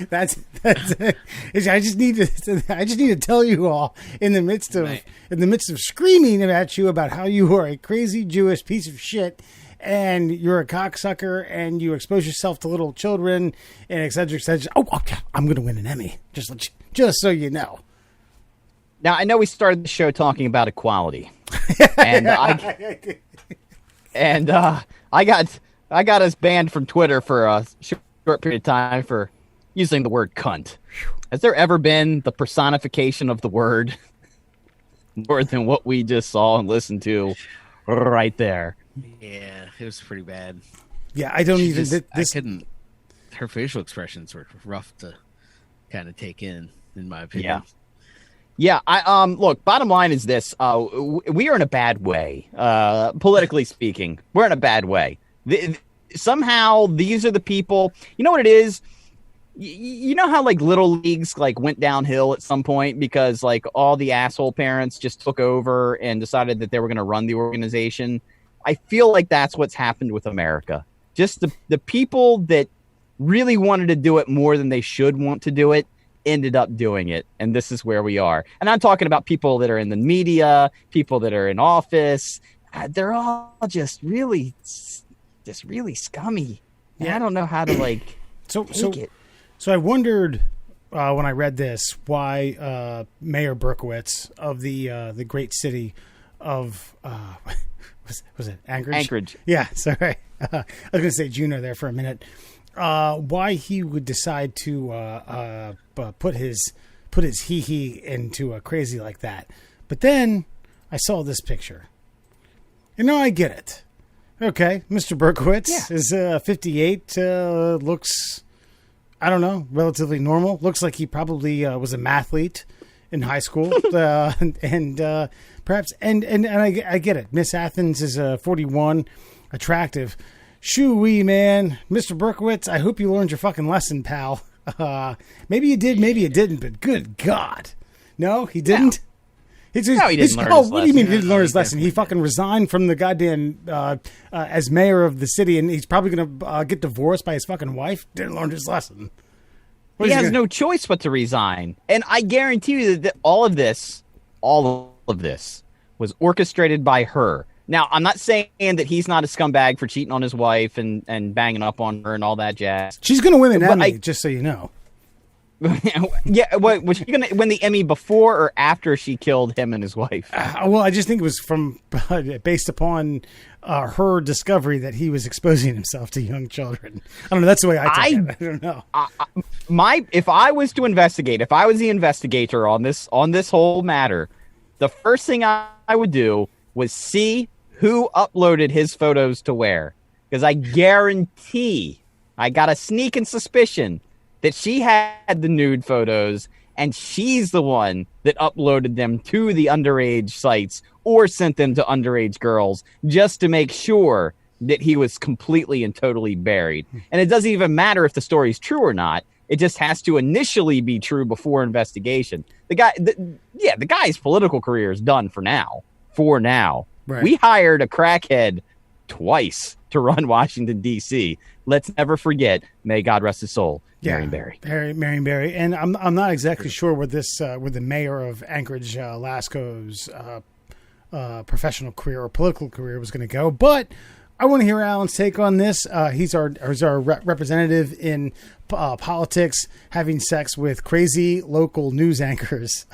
that's I just need to tell you all in the midst of screaming at you about how you are a crazy Jewish piece of shit and you're a cocksucker and you expose yourself to little children and et cetera, et cetera. Oh, okay, I'm going to win an Emmy. Just so you know. Now, I know we started the show talking about equality, and I got us banned from Twitter for a short period of time for using the word cunt. Has there ever been the personification of the word more than what we just saw and listened to right there? Yeah, it was pretty bad. Yeah, I don't even. I couldn't. Her facial expressions were rough to kind of take in my opinion. Yeah. I look. Bottom line is this: we are in a bad way, politically speaking. We're in a bad way. Somehow, these are the people. You know what it is? You know how like little leagues like went downhill at some point because like all the asshole parents just took over and decided that they were going to run the organization. I feel like that's what's happened with America. Just the people that really wanted to do it more than they should want to do it ended up doing it, and this is where we are. And I'm talking about people that are in the media, people that are in office. They're all just really scummy. And I don't know how to like take it. So I wondered when I read this why Mayor Berkowitz of the great city of was it Anchorage? Yeah, sorry. I was going to say Juneau there for a minute. Why he would decide to put his hee into a crazy like that. But then I saw this picture. I get it. Okay, Mr. Berkowitz is 58, looks, I don't know, relatively normal. Looks like he probably was a mathlete in high school. and perhaps, and I get it. Miss Athens is 41, attractive. Shoo-wee, man. Mr. Berkowitz, I hope you learned your fucking lesson, pal. Maybe you did, maybe you didn't, but good God. No, he didn't? No, he didn't learn his lesson. What do you mean he didn't learn his lesson? He fucking resigned from the goddamn, as mayor of the city, and he's probably going to get divorced by his fucking wife. Didn't learn his lesson. He has no choice but to resign. And I guarantee you that all of this was orchestrated by her. Now, I'm not saying that he's not a scumbag for cheating on his wife and banging up on her and all that jazz. She's going to win an Emmy, just so you know. Yeah, was she going to win the Emmy before or after she killed him and his wife? Well, I just think it was based upon her discovery that he was exposing himself to young children. I don't know. That's the way I take it. I don't know. If I was to investigate, if I was the investigator on this whole matter, the first thing I would do was see who uploaded his photos to where. Because I guarantee, I got a sneaking suspicion that she had the nude photos and she's the one that uploaded them to the underage sites or sent them to underage girls just to make sure that he was completely and totally buried. And it doesn't even matter if the story's true or not. It just has to initially be true before investigation. The guy's political career is done for now. Right. We hired a crackhead twice to run Washington, D.C. Let's never forget, may God rest his soul, Marion Barry. Marion Barry. And I'm not exactly sure where the mayor of Anchorage, Lasco's professional career or political career was going to go, but I want to hear Alan's take on this. He's our representative in politics, having sex with crazy local news anchors.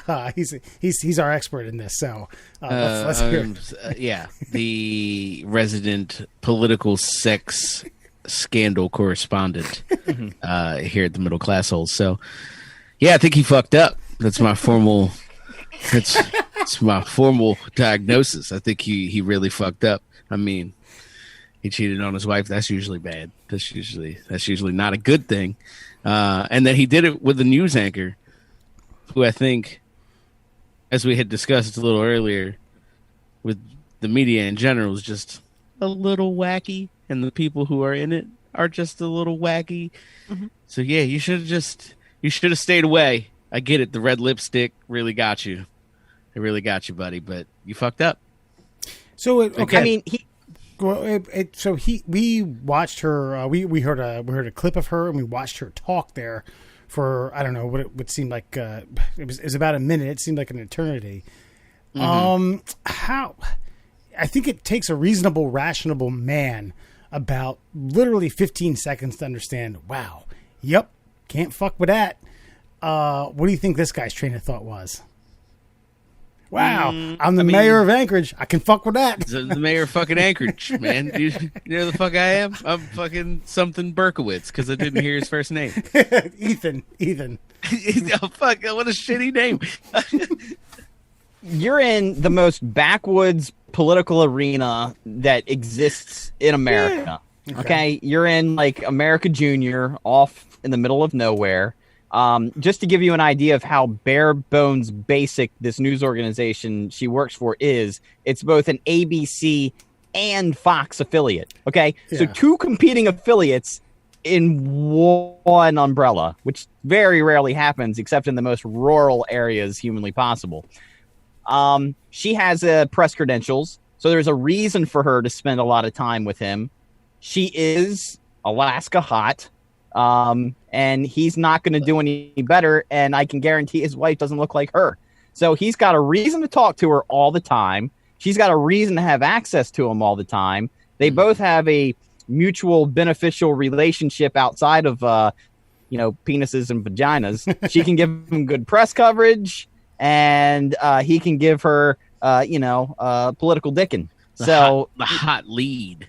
He's our expert in this. So let's hear it. The resident political sex scandal correspondent here at the Middle Classholes. So, I think he fucked up. That's my formal. It's my formal diagnosis. I think he really fucked up. I mean, he cheated on his wife. That's usually bad. That's usually not a good thing. And then he did it with the news anchor, who I think, as we had discussed a little earlier, with the media in general, is just a little wacky, and the people who are in it are just a little wacky. Mm-hmm. So you should have stayed away. I get it. The red lipstick really got you. It really got you, buddy. But you fucked up. So okay. I mean, we watched her. We heard a clip of her, and we watched her talk there for, I don't know what it would seem like. It was about a minute. It seemed like an eternity. Mm-hmm. I think it takes a reasonable, rational man about literally 15 seconds to understand, wow, yep, can't fuck with that. What do you think this guy's train of thought was? Wow, I'm the mayor of Anchorage. I can fuck with that. The mayor of fucking Anchorage, man. You know the fuck I am? I'm fucking something Berkowitz because I didn't hear his first name. Ethan. Oh, fuck, what a shitty name. You're in the most backwoods political arena that exists in America. Yeah. Okay. You're in like America Junior, off in the middle of nowhere. Just to give you an idea of how bare bones basic this news organization she works for is, it's both an ABC and Fox affiliate. Okay. Yeah. So 2 competing affiliates in one umbrella, which very rarely happens except in the most rural areas humanly possible. She has press credentials, so there's a reason for her to spend a lot of time with him. She is Alaska hot, and he's not going to do any better, and I can guarantee his wife doesn't look like her. So he's got a reason to talk to her all the time. She's got a reason to have access to him all the time. They both have a mutual beneficial relationship outside of, penises and vaginas. She can give him good press coverage, and he can give her, political dicking. So the hot lead.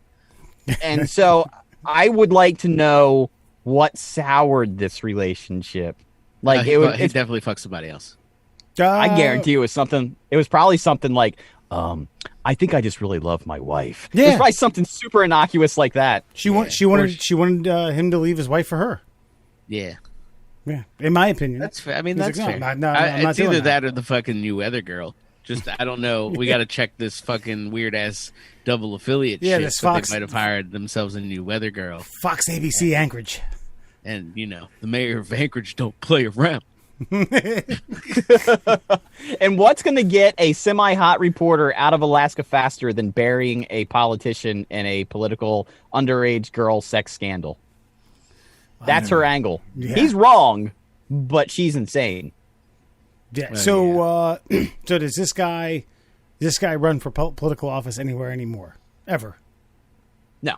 And so I would like to know what soured this relationship. Like he definitely fucked somebody else. I guarantee it was something. It was probably something like, I think I just really love my wife. Yeah. It was probably something super innocuous like that. She wanted him to leave his wife for her. Yeah. Yeah, in my opinion. That's fair. I mean, that's like, fair. I'm not it's either that or the fucking new weather girl. Just, I don't know. We got to check this fucking weird-ass double affiliate shit. This Fox, they might have hired themselves a new weather girl. Fox ABC Anchorage. And, the mayor of Anchorage don't play around. And what's going to get a semi-hot reporter out of Alaska faster than burying a politician in a political underage girl sex scandal? That's her angle. Yeah. He's wrong, but she's insane. Yeah. So does this guy run for political office anywhere anymore? Ever? No.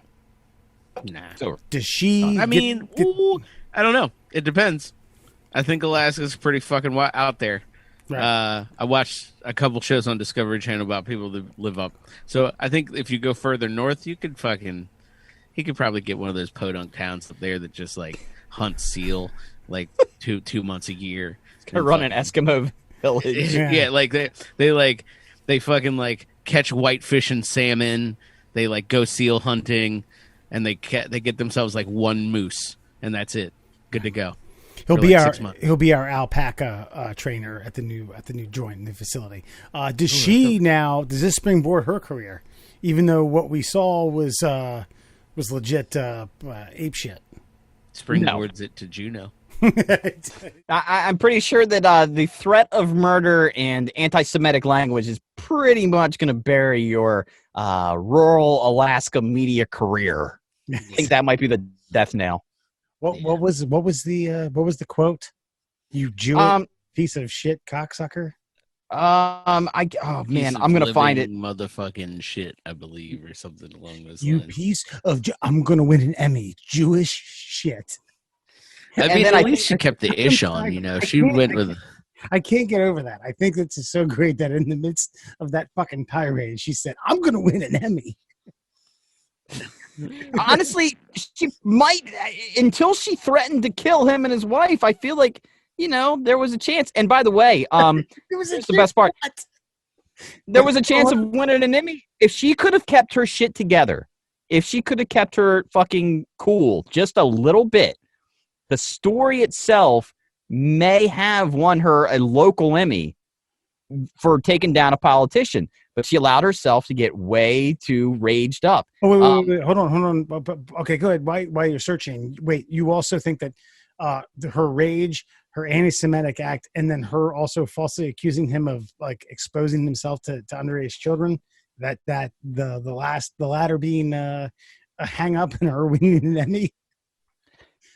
Nah. Does she? I don't know. It depends. I think Alaska's pretty fucking out there. Right. I watched a couple shows on Discovery Channel about people that live up. So I think if you go further north, he could probably get one of those podunk towns up there that just like hunt seal like two months a year. Gonna run an Eskimo village. Yeah, like they fucking like catch whitefish and salmon. They like go seal hunting, and they get themselves like one moose, and that's it. Good to go. He'll be our alpaca trainer at the new joint in the facility. Does this springboard her career? Even though what we saw was legit ape shit. Springboards it to Juno. I'm pretty sure that the threat of murder and anti-Semitic language is pretty much going to bury your rural Alaska media career. I think that might be the death knell. What was the quote? You Jewish piece of shit cocksucker. I'm gonna find it. Motherfucking shit, I believe, or something along those lines. You piece of. I'm gonna win an Emmy. Jewish shit. I mean, at least she kept the ish on. She went with. I can't get over that. I think it's so great that in the midst of that fucking tirade, she said, "I'm gonna win an Emmy." Honestly, she might, until she threatened to kill him and his wife. I feel like, there was a chance. And by the way, here's the best part. There was a chance of winning an Emmy. If she could have kept her shit together, if she could have kept her fucking cool just a little bit, the story itself may have won her a local Emmy for taking down a politician. But she allowed herself to get way too raged up. Oh, wait. Hold on. Okay, go ahead. While you're searching, wait, you also think that her rage, her anti-Semitic act, and then her also falsely accusing him of like exposing himself to underage children, that the latter being a hang up and her winning an Emmy?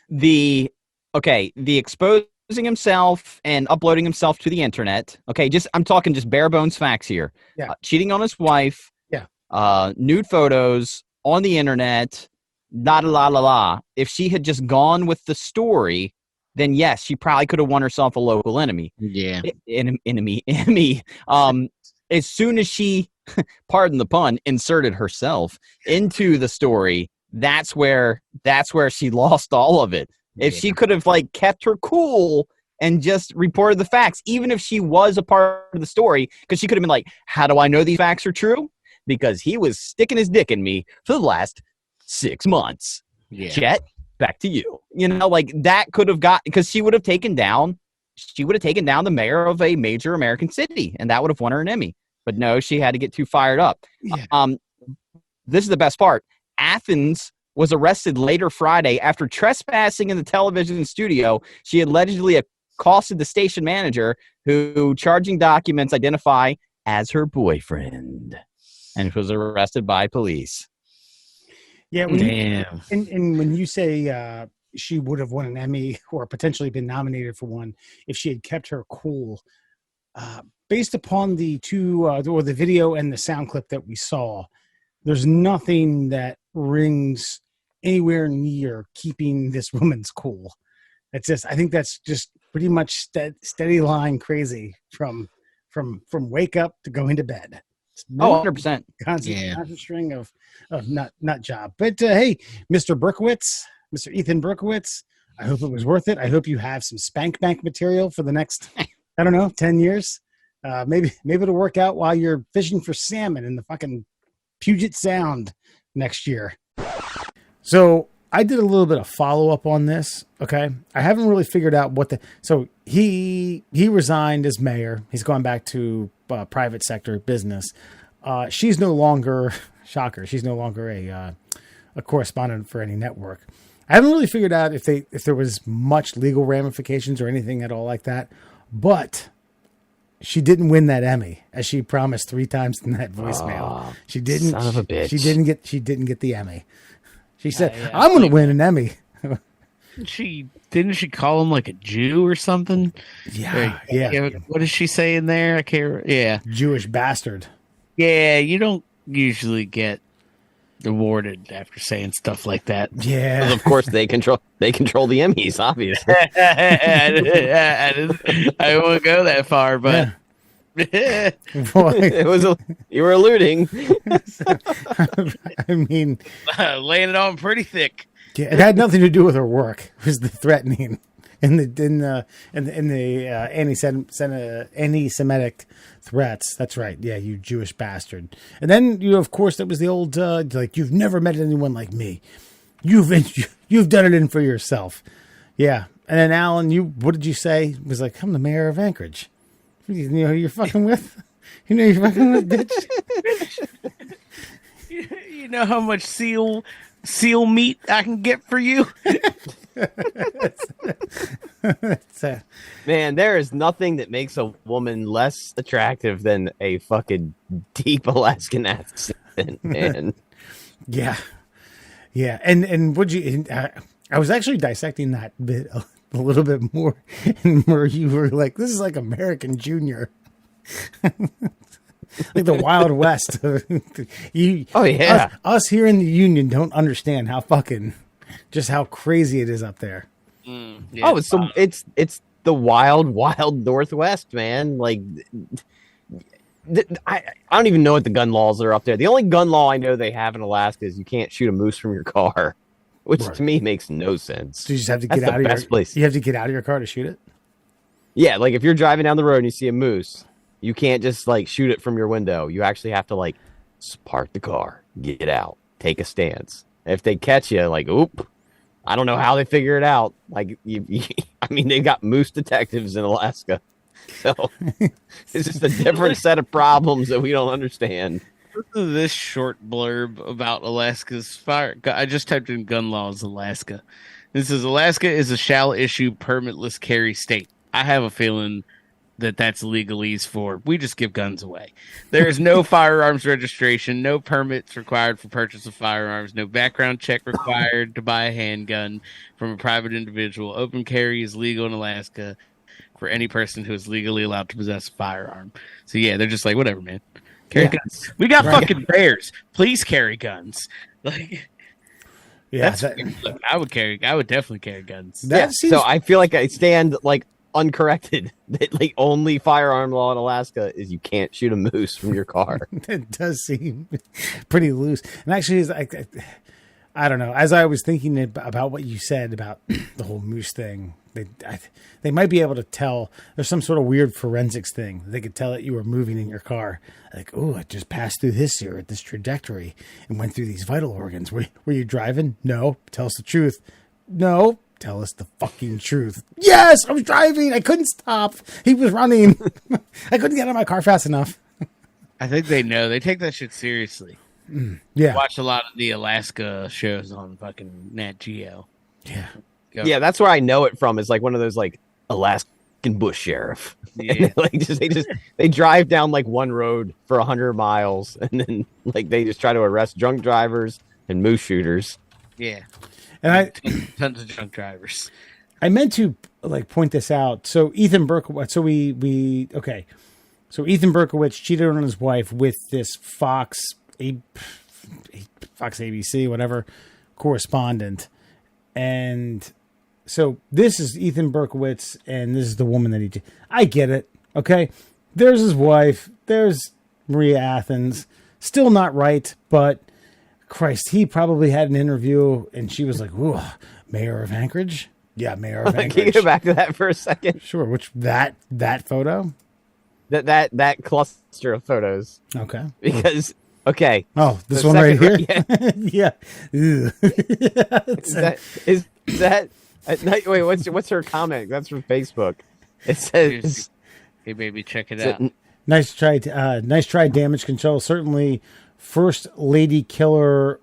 The exposing himself and uploading himself to the internet. Okay, I'm talking just bare bones facts here. Yeah. Cheating on his wife. Yeah. nude photos on the internet, la. If she had just gone with the story, then yes, she probably could have won herself a local enemy. Yeah. Enemy. As soon as she, pardon the pun, inserted herself into the story, that's where she lost all of it. If she could have like kept her cool and just reported the facts, even if she was a part of the story, because she could have been like, how do I know these facts are true? Because he was sticking his dick in me for the last 6 months. Yeah. Chet, back to you. You know, like that could have got, because she would have taken down the mayor of a major American city, and that would have won her an Emmy. But no, she had to get too fired up. Yeah. This is the best part. Athens was arrested later Friday after trespassing in the television studio. She allegedly accosted the station manager, who charging documents identify as her boyfriend, and was arrested by police. Yeah. Damn. And when you say she would have won an Emmy or potentially been nominated for one if she had kept her cool, based upon the the video and the sound clip that we saw, there's nothing that rings anywhere near keeping this woman's cool. I think that's just pretty much steady line crazy from wake up to going to bed. 100%. Constant string of nut job. But hey, Mr. Ethan Berkowitz, I hope it was worth it. I hope you have some spank bank material for the next, 10 years. Maybe it'll work out while you're fishing for salmon in the fucking Puget Sound next year. So I did a little bit of follow up on this. Okay. I haven't really figured out so he resigned as mayor. He's gone back to private sector business. She's no longer, shocker, she's no longer a correspondent for any network. I haven't really figured out if there was much legal ramifications or anything at all like that, but she didn't win that Emmy, as she promised 3 times in that voicemail. She didn't. Son of a bitch. She didn't get the Emmy. She said, "I'm going to win an Emmy." Didn't she call him like a Jew or something? Yeah. What does she say in there? I can't. Yeah, Jewish bastard. Yeah, you don't usually get awarded after saying stuff like that. Yeah, because of course they control the Emmys, obviously. I won't go that far, but it was you were alluding. I mean, laying it on pretty thick. Yeah, it had nothing to do with her work. It was the threatening and the anti-Semitic threats. That's right. Yeah, you Jewish bastard. And then of course, that was the old like, you've never met anyone like me. You've done it in for yourself. Yeah. And then Alan, what did you say? It was like, I'm the mayor of Anchorage. You know who you're fucking with? You know who you're fucking with, bitch? You know how much seal meat I can get for you? Man, there is nothing that makes a woman less attractive than a fucking deep Alaskan accent, man. Yeah. And would you? I was actually dissecting that bit a little bit more, and where you were like, "This is like American Junior." Like the Wild West. Us here in the Union don't understand how crazy it is up there. It's the wild Northwest, man. Like, I don't even know what the gun laws are up there. The only gun law I know they have in Alaska is you can't shoot a moose from your car, which to me makes no sense. So you just have to get out of your place. You have to get out of your car to shoot it. Yeah, like if you're driving down the road and you see a moose, you can't just like shoot it from your window. You actually have to like park the car, get out, take a stance. If they catch you, like, oop, I don't know how they figure it out. Like, I mean, they've got moose detectives in Alaska. So it's just a different set of problems that we don't understand. Listen to this short blurb about Alaska's fire. I just typed in gun laws, Alaska. This is Alaska is a shall issue permitless carry state. I have a feeling that's legalese for we just give guns away. There is no firearms registration, no permits required for purchase of firearms, no background check required to buy a handgun from a private individual. Open carry is legal in Alaska for any person who is legally allowed to possess a firearm. So yeah, they're just like, whatever, man. Carry Yeah. guns. We got fucking bears. Please carry guns. Like, Yeah, look, I would definitely carry guns. that seems. So I feel like I stand like uncorrected that like only firearm law in Alaska is you can't shoot a moose from your car. It does seem pretty loose. And actually, I don't know. As I was thinking about what you said about the whole moose thing, they might be able to tell. There's some sort of weird forensics thing. They could tell that you were moving in your car. Like, oh, it just passed through this here at this trajectory and went through these vital organs. Were you driving? No. Tell us the truth. No. Tell us the fucking truth. Yes, I was driving. I couldn't stop. He was running. I couldn't get out of my car fast enough. I think they know. They take that shit seriously. Yeah. Watch a lot of the Alaska shows on fucking Nat Geo. Yeah. Go. Yeah, that's where I know it from. Is like one of those like Alaskan bush sheriff. Yeah. They drive down like one road for 100 miles, and then like they just try to arrest drunk drivers and moose shooters. Yeah. And Tons of drunk drivers. I meant to like point this out. So Ethan Berkowitz. So we okay. So Ethan Berkowitz cheated on his wife with this Fox ABC, whatever, correspondent. And so this is Ethan Berkowitz, and this is the woman that he... I get it, okay? There's his wife. There's Maria Athens. Still not right, but Christ, he probably had an interview, and she was like, ooh, mayor of Anchorage? Yeah, mayor of Anchorage. Can you go back to that for a second? Sure, which, that photo? That cluster of photos. Okay. Because, okay. Oh, this the one right here? second- Yeah. Ew. Is that wait, what's her comment? That's from Facebook. It says, Hey, baby, check it So- out. Nice try, damage control. Certainly, First Lady Killer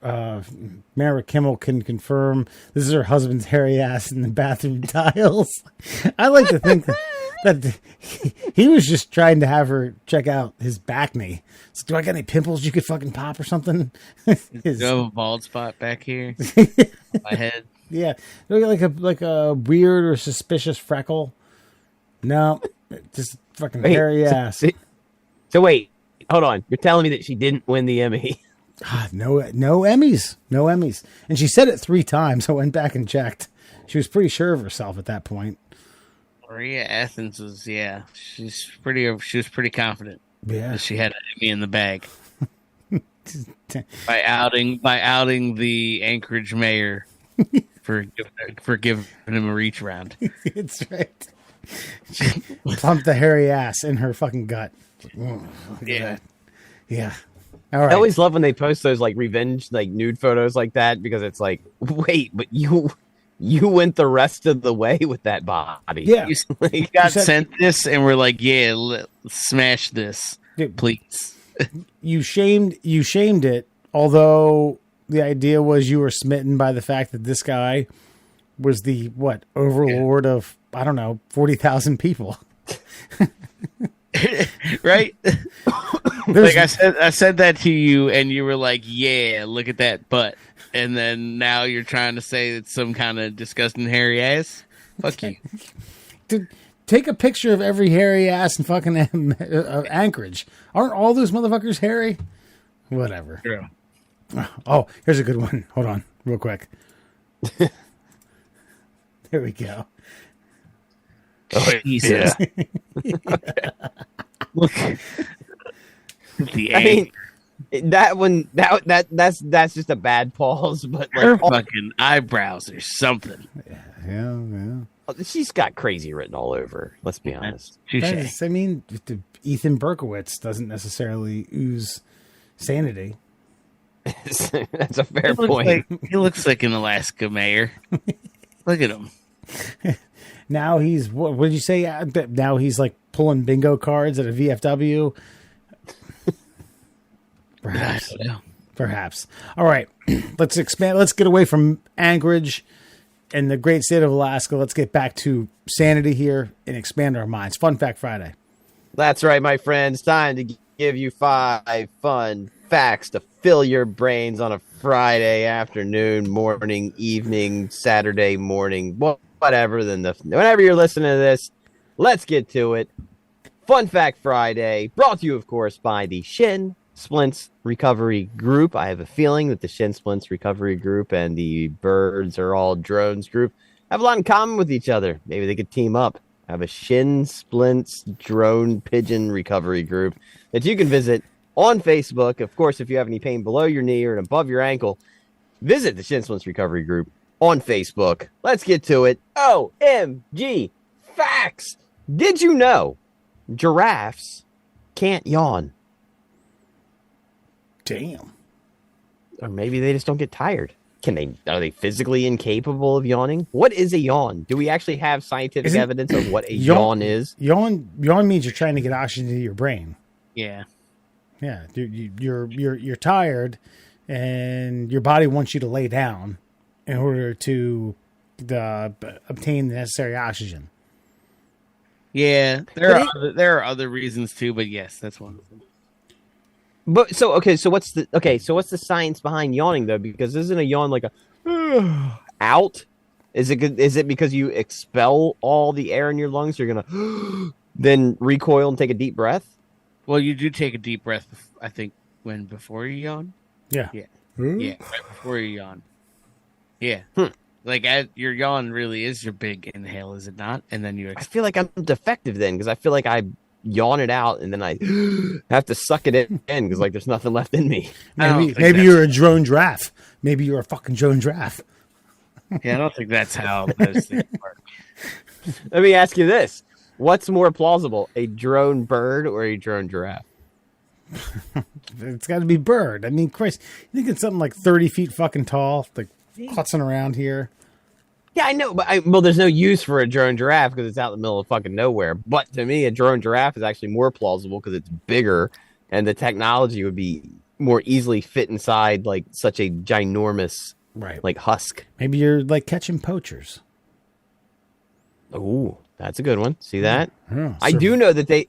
Mara Kimmel can confirm this is her husband's hairy ass in the bathroom tiles. I like to think that he was just trying to have her check out his back knee. So, do I got any pimples you could fucking pop or something? Do you have a bald spot back here? My head. Yeah, like a weird or suspicious freckle. No, just fucking Wait, hairy ass. so wait, hold on. You're telling me that she didn't win the Emmy? God, no Emmys, no Emmys. And she said it 3 times. I went back and checked. She was pretty sure of herself at that point. Maria Athens was, she was pretty confident Yeah, that she had an Emmy in the bag by outing the Anchorage mayor for giving him a reach round. it's right. She plumped the hairy ass in her fucking gut. Look at Yeah. that. Yeah. All right. I always love when they post those like revenge like nude photos like that because it's like, wait, but you went the rest of the way with that body. Yeah. You got said- sent this, and we're like, smash this, Dude, please. you shamed it, although the idea was you were smitten by the fact that this guy was the overlord of, I don't know, 40,000 people. Right? Like I said that to you, and you were like, "Yeah, look at that butt," and then now you're trying to say it's some kind of disgusting hairy ass. Fuck you. Dude, take a picture of every hairy ass in fucking Anchorage. Aren't all those motherfuckers hairy? Whatever. True. Oh, here's a good one. Hold on, real quick. There we go. Jesus. Look. The I mean, that one that's just a bad pause, but her like fucking eyebrows or something. Yeah. she's got crazy written all over. Let's be honest. Touche. I mean, Ethan Berkowitz doesn't necessarily ooze sanity. That's a fair point. He looks like an Alaska mayor. Look at him. Now he's what did you say? Now he's like pulling bingo cards at a VFW. Perhaps. Perhaps. All right. Let's expand. Let's get away from Anchorage and the great state of Alaska. Let's get back to sanity here and expand our minds. Fun Fact Friday. That's right, my friends. Time to give you 5 fun facts to fill your brains on a Friday afternoon, morning, evening, Saturday morning, whatever. Whenever you're listening to this, let's get to it. Fun Fact Friday, brought to you, of course, by the Shin Splints Recovery Group. I have a feeling that the Shin Splints Recovery Group and the Birds Are All Drones Group have a lot in common with each other. Maybe they could team up. Have a Shin Splints Drone Pigeon Recovery Group that you can visit on Facebook. Of course, if you have any pain below your knee or above your ankle, visit the Shin Splints Recovery Group on Facebook. Let's get to it. OMG facts. Did you know giraffes can't yawn? Damn. Or maybe they just don't get tired. Are they physically incapable of yawning? What is a yawn? Do we actually have scientific evidence of what a yawn is? Yawn means you're trying to get oxygen to your brain. Yeah. Yeah, you're tired, and your body wants you to lay down in order to obtain the necessary oxygen. Yeah, there are other reasons too, but yes, that's one of them. But so what's the science behind yawning though? Because isn't a yawn like a out? Is it because you expel all the air in your lungs? You're gonna then recoil and take a deep breath. Well, you do take a deep breath, I think, before you yawn. Yeah. Yeah, right before you yawn. Yeah, like your yawn really is your big inhale, is it not? And then you. I feel like I'm defective then because I feel like I yawn it out and then I have to suck it in because like there's nothing left in me. Maybe you're a drone giraffe. Maybe you're a fucking drone giraffe. Yeah, I don't think that's how those things work. Let me ask you this. What's more plausible, a drone bird or a drone giraffe? It's got to be bird. I mean, Chris, you think it's something like 30 feet fucking tall, like clutzing around here? Yeah, I know, but there's no use for a drone giraffe because it's out in the middle of fucking nowhere. But to me, a drone giraffe is actually more plausible because it's bigger and the technology would be more easily fit inside like such a ginormous like husk. Maybe you're like catching poachers. Ooh, that's a good one. See that? Yeah, I do know that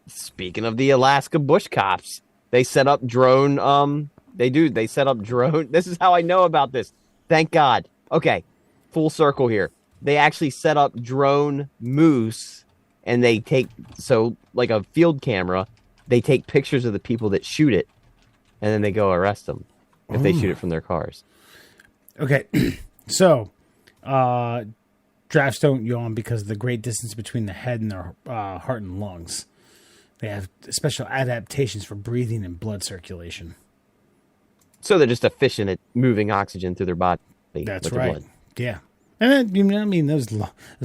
speaking of the Alaska bush cops, they set up drone. They set up drone. This is how I know about this. Thank God. Okay. Full circle here. They actually set up drone moose and they take, like a field camera, they take pictures of the people that shoot it and then they go arrest them if they shoot it from their cars. Okay. So, giraffes don't yawn because of the great distance between the head and their heart and lungs. They have special adaptations for breathing and blood circulation. So they're just efficient at moving oxygen through their body. That's right. Blood. Yeah. And you know what I mean? Those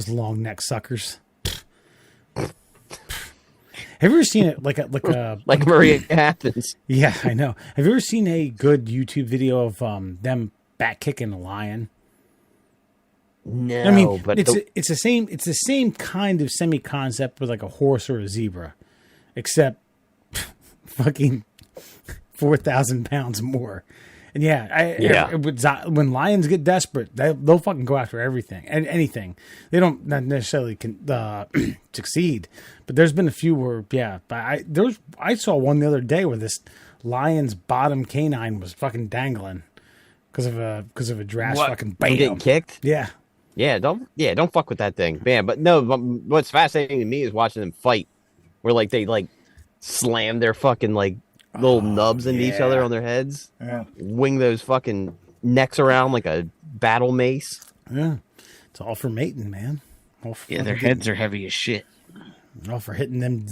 long neck suckers. Have you ever seen it like Maria Athens? Yeah, I know. Have you ever seen a good YouTube video of them back kicking a lion? No, I mean, but it's the same kind of semi concept with like a horse or a zebra, except fucking 4,000 pounds more. And when lions get desperate, they'll fucking go after everything and anything. They don't not necessarily succeed, but there's been a few where I saw one the other day where this lion's bottom canine was fucking dangling because of a giraffe's fucking bite. Getting kicked? Yeah. Don't fuck with that thing, man. But no, what's fascinating to me is watching them fight, where like they like slam their fucking like little nubs into each other on their heads, wing those fucking necks around like a battle mace. Yeah, it's all for mating, man. Their heads are heavy as shit. All for hitting them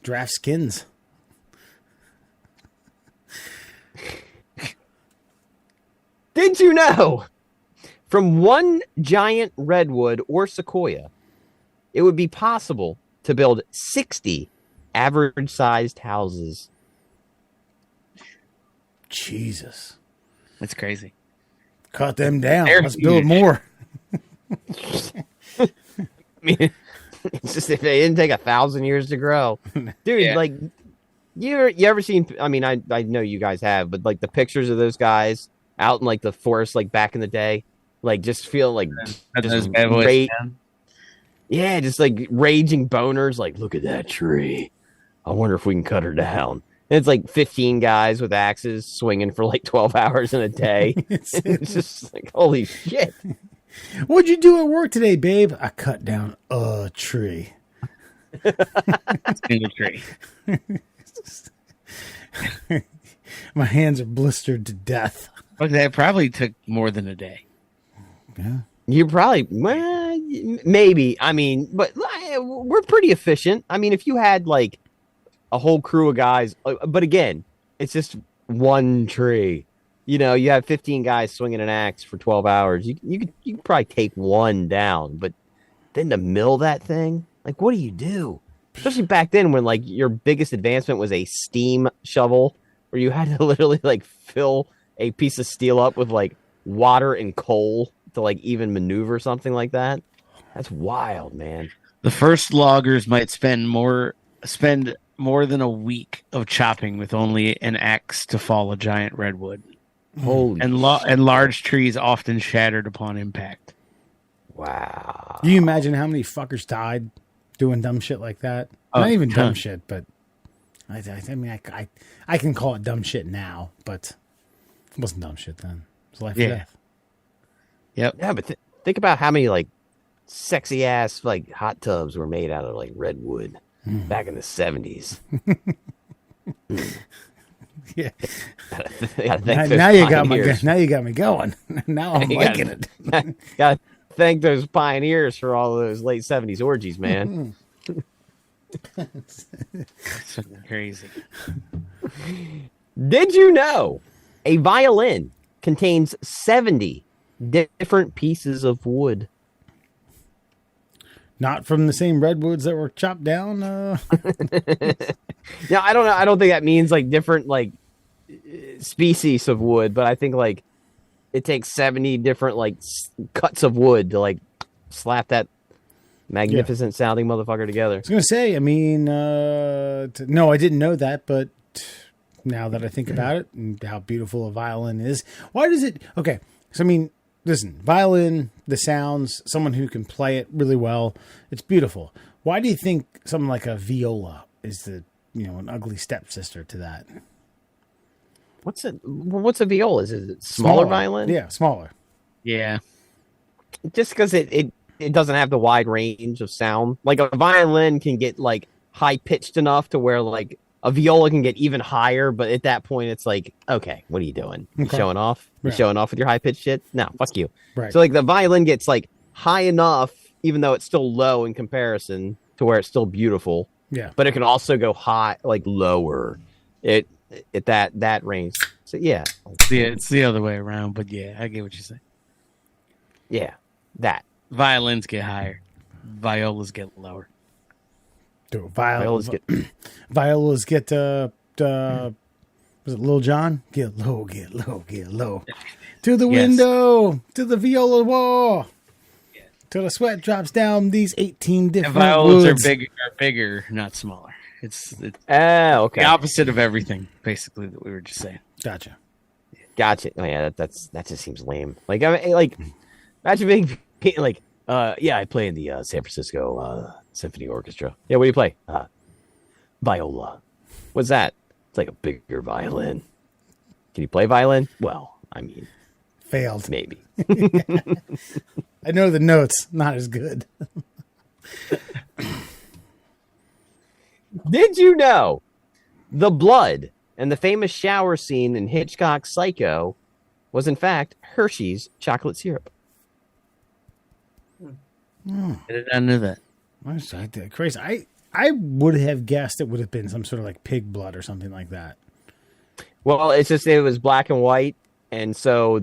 giraffe skins. Did you know? From one giant redwood or sequoia, it would be possible to build 60 average-sized houses. Jesus. That's crazy. Cut them down. Let's build more. I mean, it's just if they didn't take 1,000 years to grow. Dude, like, you ever seen, I mean, I know you guys have, but like the pictures of those guys out in like the forest, like back in the day, like just feel like just just like raging boners. Like, look at that tree. I wonder if we can cut her down. And it's like 15 guys with axes swinging for like 12 hours in a day. It's just like, holy shit. What'd you do at work today, babe? I cut down a tree. Single tree. My hands are blistered to death. Look, that probably took more than a day. Yeah. You probably, well, maybe. I mean, but we're pretty efficient. I mean, if you had like a whole crew of guys, but again, it's just one tree. You know, you have 15 guys swinging an axe for 12 hours. You could probably take one down, but then to mill that thing, like, what do you do? Especially back then when like your biggest advancement was a steam shovel, where you had to literally like fill a piece of steel up with like water and coal to like even maneuver something like that. That's wild, man. The first loggers might spend more than a week of chopping with only an axe to fall a giant redwood. Holy and large trees often shattered upon impact. Wow. Do you imagine how many fuckers died doing dumb shit like that? Not even dumb shit, but I mean, I can call it dumb shit now, but it wasn't dumb shit then. It was life or death. Yep. Yeah, but think about how many like sexy ass like hot tubs were made out of like redwood back in the 70s. Yeah. Now you got me going. Now I'm liking it. Gotta thank those pioneers for all those late 70s orgies, man. So crazy. Did you know a violin contains 70 different pieces of wood? Not from the same redwoods that were chopped down. No, I don't know. I don't think that means like different like species of wood, but I think like it takes 70 different like cuts of wood to like slap that magnificent sounding motherfucker together. I was going to say, I mean, no, I didn't know that, but now that I think about it and how beautiful a violin is, why does it? Okay, so I mean, listen, violin, the sounds, someone who can play it really well, it's beautiful. Why do you think something like a viola is an ugly stepsister to that? What's a viola? Is it smaller violin? Yeah, smaller. Yeah. Just because it doesn't have the wide range of sound. Like a violin can get like high pitched enough to where like a viola can get even higher, but at that point it's like, okay, what are you doing? You showing off? You showing off with your high pitched shit? No, fuck you. Right. So like the violin gets like high enough, even though it's still low in comparison to where it's still beautiful. Yeah. But it can also go high, like lower. At that range. So yeah. It's the other way around, but yeah, I get what you're saying. Yeah. That. Violins get higher. Violas get lower. Dude, violas get was it Lil Jon? Get low, get low, get low. To the window, to the viola wall. Till the sweat drops down these 18 different and violas woods. are bigger, not smaller. It's okay. The opposite of everything, basically, that we were just saying. Gotcha. Oh yeah, that just seems lame. Like imagine being like, I play in the San Francisco Symphony Orchestra. Yeah, what do you play? Viola. What's that? It's like a bigger violin. Can you play violin? Well, I mean, Failed. maybe. I know the notes, not as good. Did you know the blood and the famous shower scene in Hitchcock's Psycho was in fact Hershey's chocolate syrup? I did not know that. Crazy. I would have guessed it would have been some sort of like pig blood or something like that. Well, it's just it was black and white, and so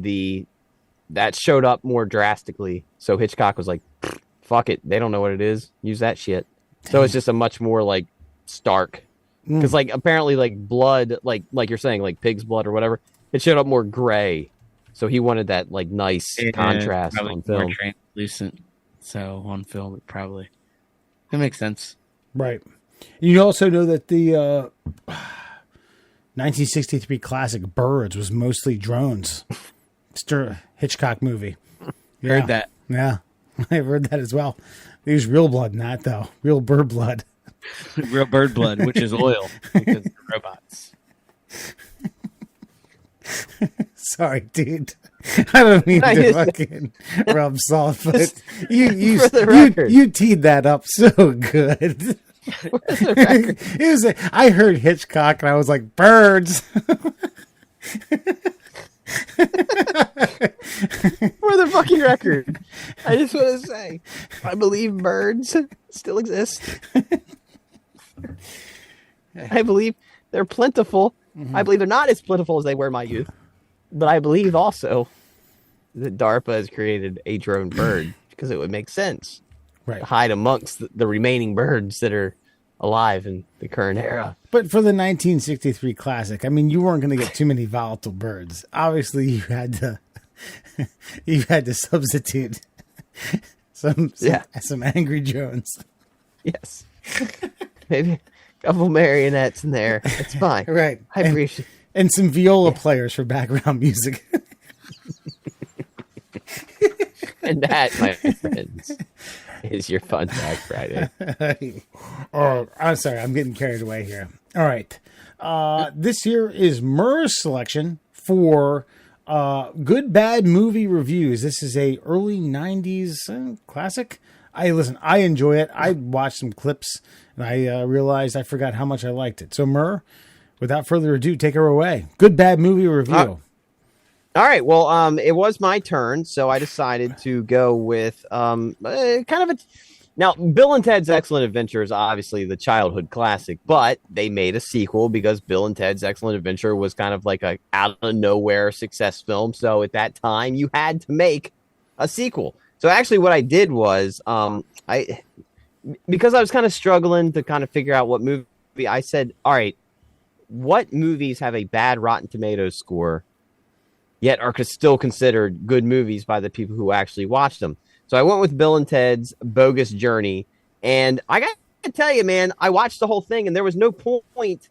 that showed up more drastically. So Hitchcock was like, "Fuck it, they don't know what it is. Use that shit." So it's just a much more like stark, because like apparently like blood, like you're saying, like pig's blood or whatever, it showed up more gray. So he wanted that like nice contrast on film. More translucent. So on film, that makes sense. Right. You also know that the 1963 classic Birds was mostly drones. It's a Hitchcock movie. Yeah. Heard that. Yeah, I've heard that as well. There's real blood in that, though. Real bird blood. Real bird blood, which is oil because they're robots. Sorry, dude. I don't mean to fucking rub salt, but you teed that up so good. It was. I heard Hitchcock, and I was like, birds. For the fucking record, I just want to say, I believe birds still exist. I believe they're plentiful. I believe they're not as plentiful as they were in my youth. But I believe also that DARPA has created a drone bird because it would make sense Right. to hide amongst the remaining birds that are alive in the current era. But for the 1963 classic, I mean, you weren't going to get too many volatile birds. Obviously, you had to substitute some angry drones. Yes. Maybe a couple marionettes in there. It's fine. Right. I appreciate and some viola players for background music. And that, my friends, is your Fun Fact Friday. Oh, I'm sorry. I'm getting carried away here. All right. This here is Murr's selection for good, bad movie reviews. This is a early 90s classic. I enjoy it. I watched some clips, and I realized I forgot how much I liked it. So, Murr, without further ado, take her away. Good, bad movie review. All right. Well, it was my turn, so I decided to go with Now, Bill and Ted's Excellent Adventure is obviously the childhood classic, but they made a sequel because Bill and Ted's Excellent Adventure was kind of like a out of nowhere success film. So at that time, you had to make a sequel. So actually, what I did was because I was kind of struggling to kind of figure out what movie, I said, all right, what movies have a bad Rotten Tomatoes score yet are still considered good movies by the people who actually watched them? So I went with Bill and Ted's Bogus Journey. And I got to tell you, man, I watched the whole thing and there was no point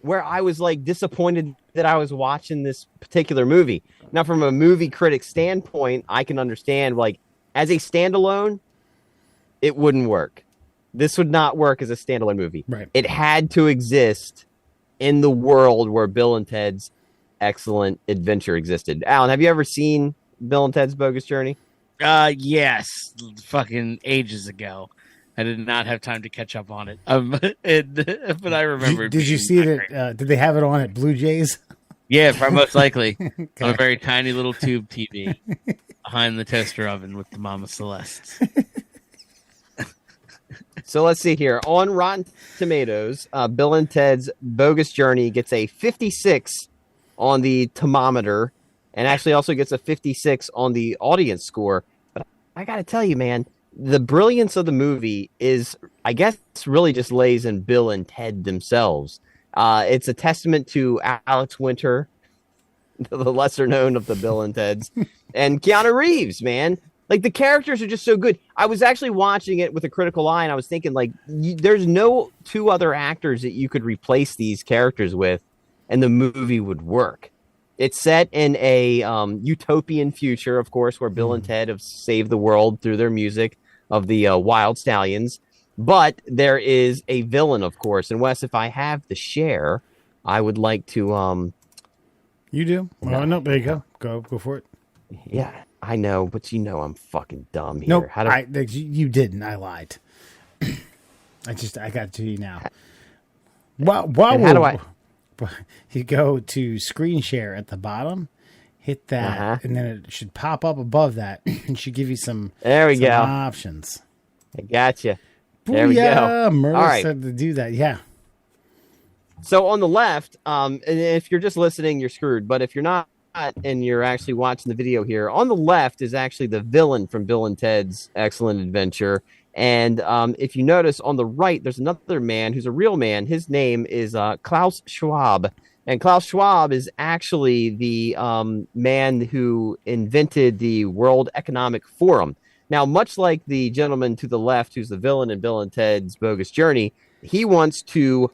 where I was like disappointed that I was watching this particular movie. Now, from a movie critic standpoint, I can understand, like, as a standalone, it wouldn't work. This would not work as a standalone movie. Right. It had to exist in the world where Bill and Ted's Excellent Adventure existed. Alan, have you ever seen Bill and Ted's Bogus Journey? Yes, fucking ages ago. I did not have time to catch up on it. But I remember. Did you see it? Did they have it on at Blue Jays? Yeah, most likely on a very tiny little tube TV behind the toaster oven with the Mama Celeste. So let's see here. On Rotten Tomatoes, Bill and Ted's Bogus Journey gets a 56 on the thermometer, and actually also gets a 56 on the audience score. But I got to tell you, man, the brilliance of the movie is, I guess, really just lays in Bill and Ted themselves. It's a testament to Alex Winter, the lesser known of the Bill and Teds, and Keanu Reeves, man. Like, the characters are just so good. I was actually watching it with a critical eye, and I was thinking, like, there's no two other actors that you could replace these characters with, and the movie would work. It's set in a utopian future, of course, where Bill and Ted have saved the world through their music of the Wild Stallions. But there is a villain, of course. And Wes, if I have the share, I would like to... You do? Oh, no, there you go. Go for it. Yeah, I know, but you know I'm fucking dumb here. Nope, How you didn't. I lied. I got it to you now. You go to screen share at the bottom, hit that, and then it should pop up above that and should give you some, options. I gotcha. There we go. Murder All right. said to do that. Yeah. So on the left, and if you're just listening, you're screwed. But if you're not and you're actually watching the video here, on the left is actually the villain from Bill and Ted's Excellent Adventure. And if you notice on the right, there's another man who's a real man. His name is Klaus Schwab. And Klaus Schwab is actually the man who invented the World Economic Forum. Now, much like the gentleman to the left, who's the villain in Bill and Ted's Bogus Journey, he wants to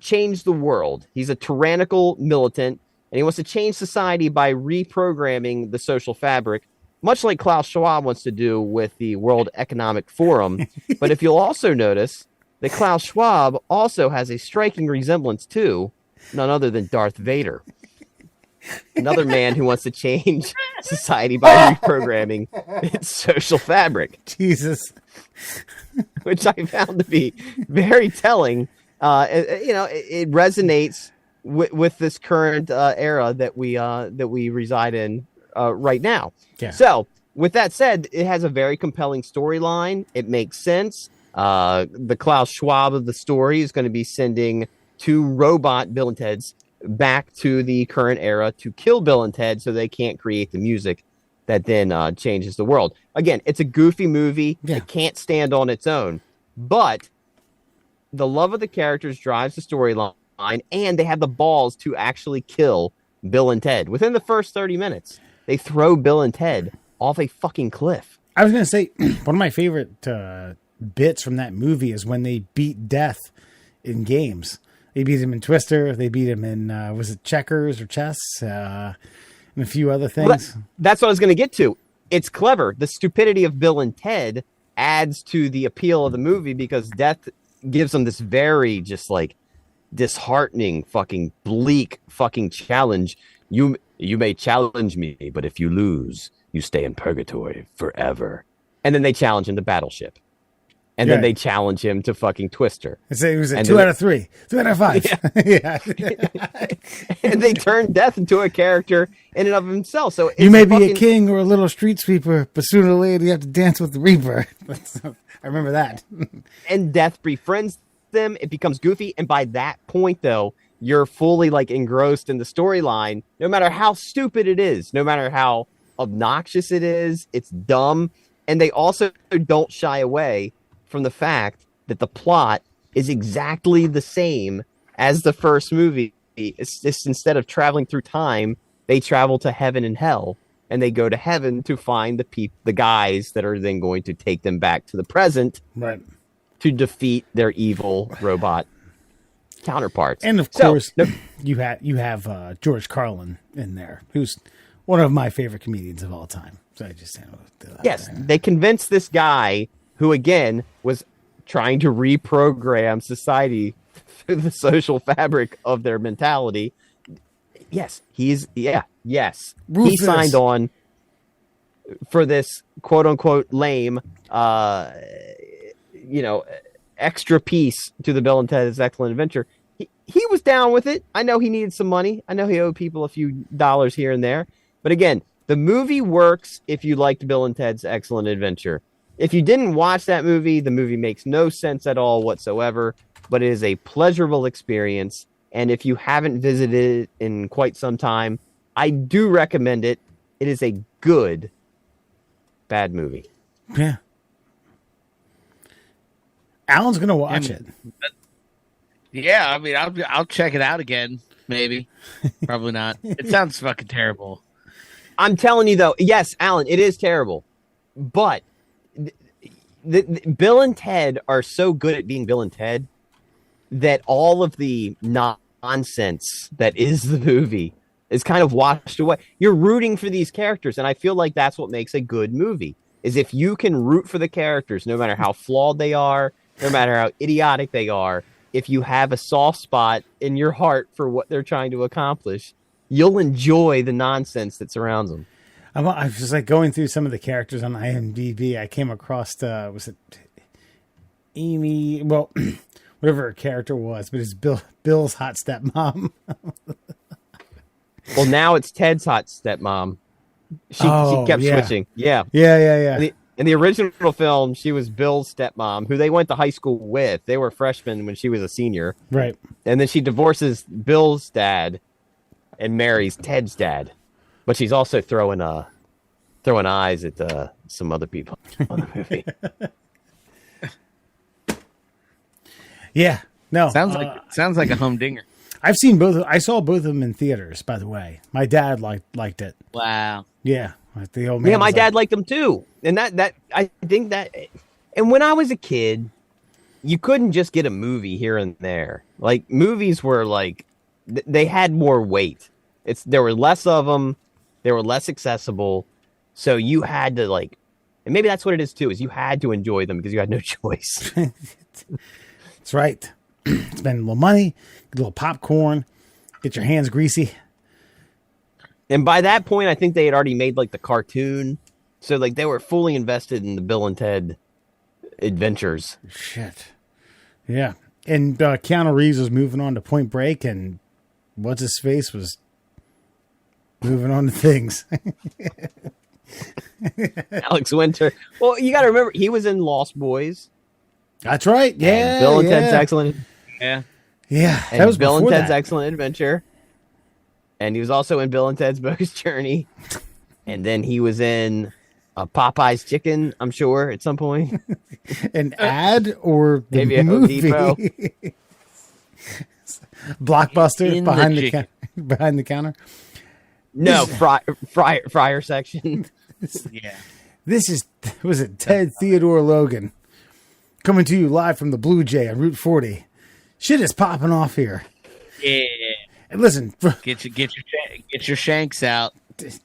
change the world. He's a tyrannical militant, and he wants to change society by reprogramming the social fabric, much like Klaus Schwab wants to do with the World Economic Forum. But if you'll also notice that Klaus Schwab also has a striking resemblance to none other than Darth Vader, another man who wants to change society by reprogramming its social fabric. Jesus. which I found to be very telling. It resonates with this current era that we reside in right now. Yeah. So, with that said, it has a very compelling storyline. It makes sense. The Klaus Schwab of the story is going to be sending 2 robot Bill and Teds back to the current era to kill Bill and Ted so they can't create the music that then changes the world. Again, it's a goofy movie. Yeah. It can't stand on its own. But the love of the characters drives the storyline, and they have the balls to actually kill Bill and Ted. Within the first 30 minutes, they throw Bill and Ted off a fucking cliff. I was going to say, one of my favorite bits from that movie is when they beat Death in games. They beat him in Twister. They beat him in, was it checkers or chess? And a few other things. Well, that's what I was going to get to. It's clever. The stupidity of Bill and Ted adds to the appeal of the movie because Death gives them this very just like disheartening, fucking bleak fucking challenge. You may challenge me, but if you lose, you stay in purgatory forever. And then they challenge him to Battleship. And then they challenge him to fucking Twister. It was a 2 out of 3, 2 out of 5. Yeah. And they turn Death into a character in and of himself. So you may be a king or a little street sweeper, but sooner or later you have to dance with the Reaper. I remember that. And Death befriends them. It becomes goofy. And by that point, though, you're fully like engrossed in the storyline. No matter how stupid it is, no matter how obnoxious it is, it's dumb. And they also don't shy away from the fact that the plot is exactly the same as the first movie. It's just instead of traveling through time, they travel to heaven and hell, and they go to heaven to find the guys that are then going to take them back to the present, right, to defeat their evil robot counterparts. And of course, you have George Carlin in there, who's one of my favorite comedians of all time. So I just yes, they convinced this guy who again was trying to reprogram society through the social fabric of their mentality. Yes, yes. Rufus. He signed on for this quote unquote lame, extra piece to the Bill and Ted's Excellent Adventure. He was down with it. I know he needed some money. I know he owed people a few dollars here and there. But again, the movie works if you liked Bill and Ted's Excellent Adventure. If you didn't watch that movie, the movie makes no sense at all whatsoever, but it is a pleasurable experience. And if you haven't visited it in quite some time, I do recommend it. It is a good, bad movie. Yeah. Alan's going to watch it. Yeah, I mean, I'll check it out again, maybe. Probably not. It sounds fucking terrible. I'm telling you, though, yes, Alan, it is terrible. But the Bill and Ted are so good at being Bill and Ted that all of the nonsense that is the movie is kind of washed away. You're rooting for these characters, and I feel like that's what makes a good movie, is if you can root for the characters, no matter how flawed they are, no matter how idiotic they are, if you have a soft spot in your heart for what they're trying to accomplish, you'll enjoy the nonsense that surrounds them. I was just like going through some of the characters on IMDb. I came across, was it Amy? Well, whatever her character was, but it's Bill's hot stepmom. Well, now it's Ted's hot stepmom. She kept switching. Yeah. In the original film, she was Bill's stepmom, who they went to high school with. They were freshmen when she was a senior. Right. And then she divorces Bill's dad and marries Ted's dad. But she's also throwing eyes at some other people on the movie. Yeah. No. Sounds like a humdinger. I've seen both. I saw both of them in theaters, by the way. My dad liked it. Wow. Yeah. The old man. Yeah, my dad liked them too. And that I think that, and when I was a kid, you couldn't just get a movie here and there. Like, movies were like, they had more weight. There were less of them. They were less accessible. So you had to and maybe that's what it is too, is you had to enjoy them because you had no choice. That's right. Spend a little money, get a little popcorn, get your hands greasy. And by that point, I think they had already made the cartoon. So they were fully invested in the Bill and Ted adventures. Shit. Yeah. And Keanu Reeves was moving on to Point Break, and what's his face was moving on to things. Alex Winter. Well, you got to remember, he was in Lost Boys. That's right. Yeah. And Bill and Ted's Excellent. Yeah. Yeah. And That was Bill and before Ted's that. Excellent Adventure. And he was also in Bill and Ted's Bogus Journey. And then he was in Popeye's Chicken, I'm sure, at some point. An ad or the Maybe a Home movie? Depot. Blockbuster In the behind the chicken. behind the counter. No, fryer section. Yeah. This is, was it Ted Theodore Logan coming to you live from the Blue Jay on Route 40. Shit is popping off here. Yeah. And listen, Get your shanks out.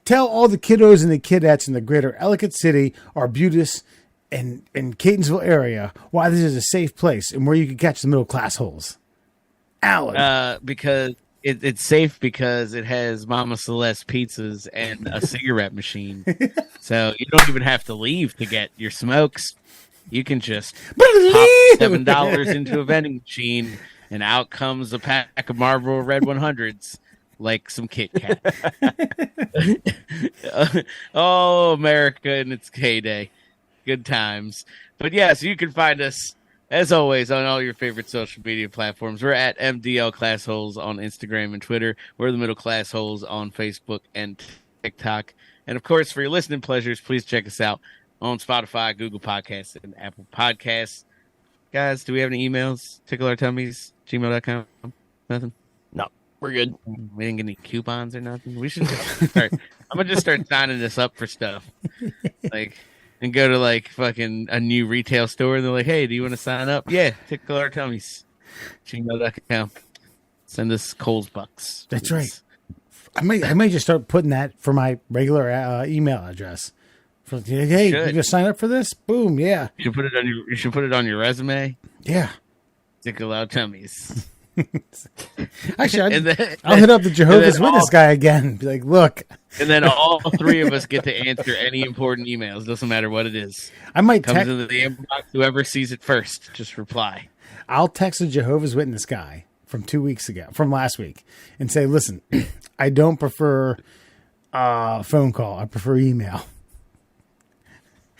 tell all the kiddos and the kidettes in the greater Ellicott City, Arbutus, and Catonsville area why this is a safe place and where you can catch the middle class holes. Alan. Because it's safe because it has Mama Celeste pizzas and a cigarette machine. So you don't even have to leave to get your smokes. You can just pop $7 into a vending machine and out comes a pack of Marlboro Red 100s like some Kit Kat. Oh, America in its heyday. Good times. But yeah, so you can find us, as always, on all your favorite social media platforms. We're at MDL Classholes on Instagram and Twitter. We're the Middle Class Holes on Facebook and TikTok. And, of course, for your listening pleasures, please check us out on Spotify, Google Podcasts, and Apple Podcasts. Guys, do we have any emails? Tickle our tummies, gmail.com? Nothing? No, we're good. We didn't get any coupons or nothing? We should just start. I'm going to just start signing this up for stuff. And go to like fucking a new retail store and they're like, hey, do you want to sign up? Yeah, tickle our tummies. gmail.com. Send us Coles bucks. That's please. right. I may just start putting that for my regular email address. Hey, you gonna sign up for this? Boom, yeah. You should put it on your resume. Yeah. Tickle our tummies. Actually, I'll hit up the Jehovah's Witness guy again. Be like, look. And then all three of us get to answer any important emails. Doesn't matter what it is. I might comes into the inbox. Whoever sees it first, just reply. I'll text the Jehovah's Witness guy from last week, and say, listen, I don't prefer phone call. I prefer email.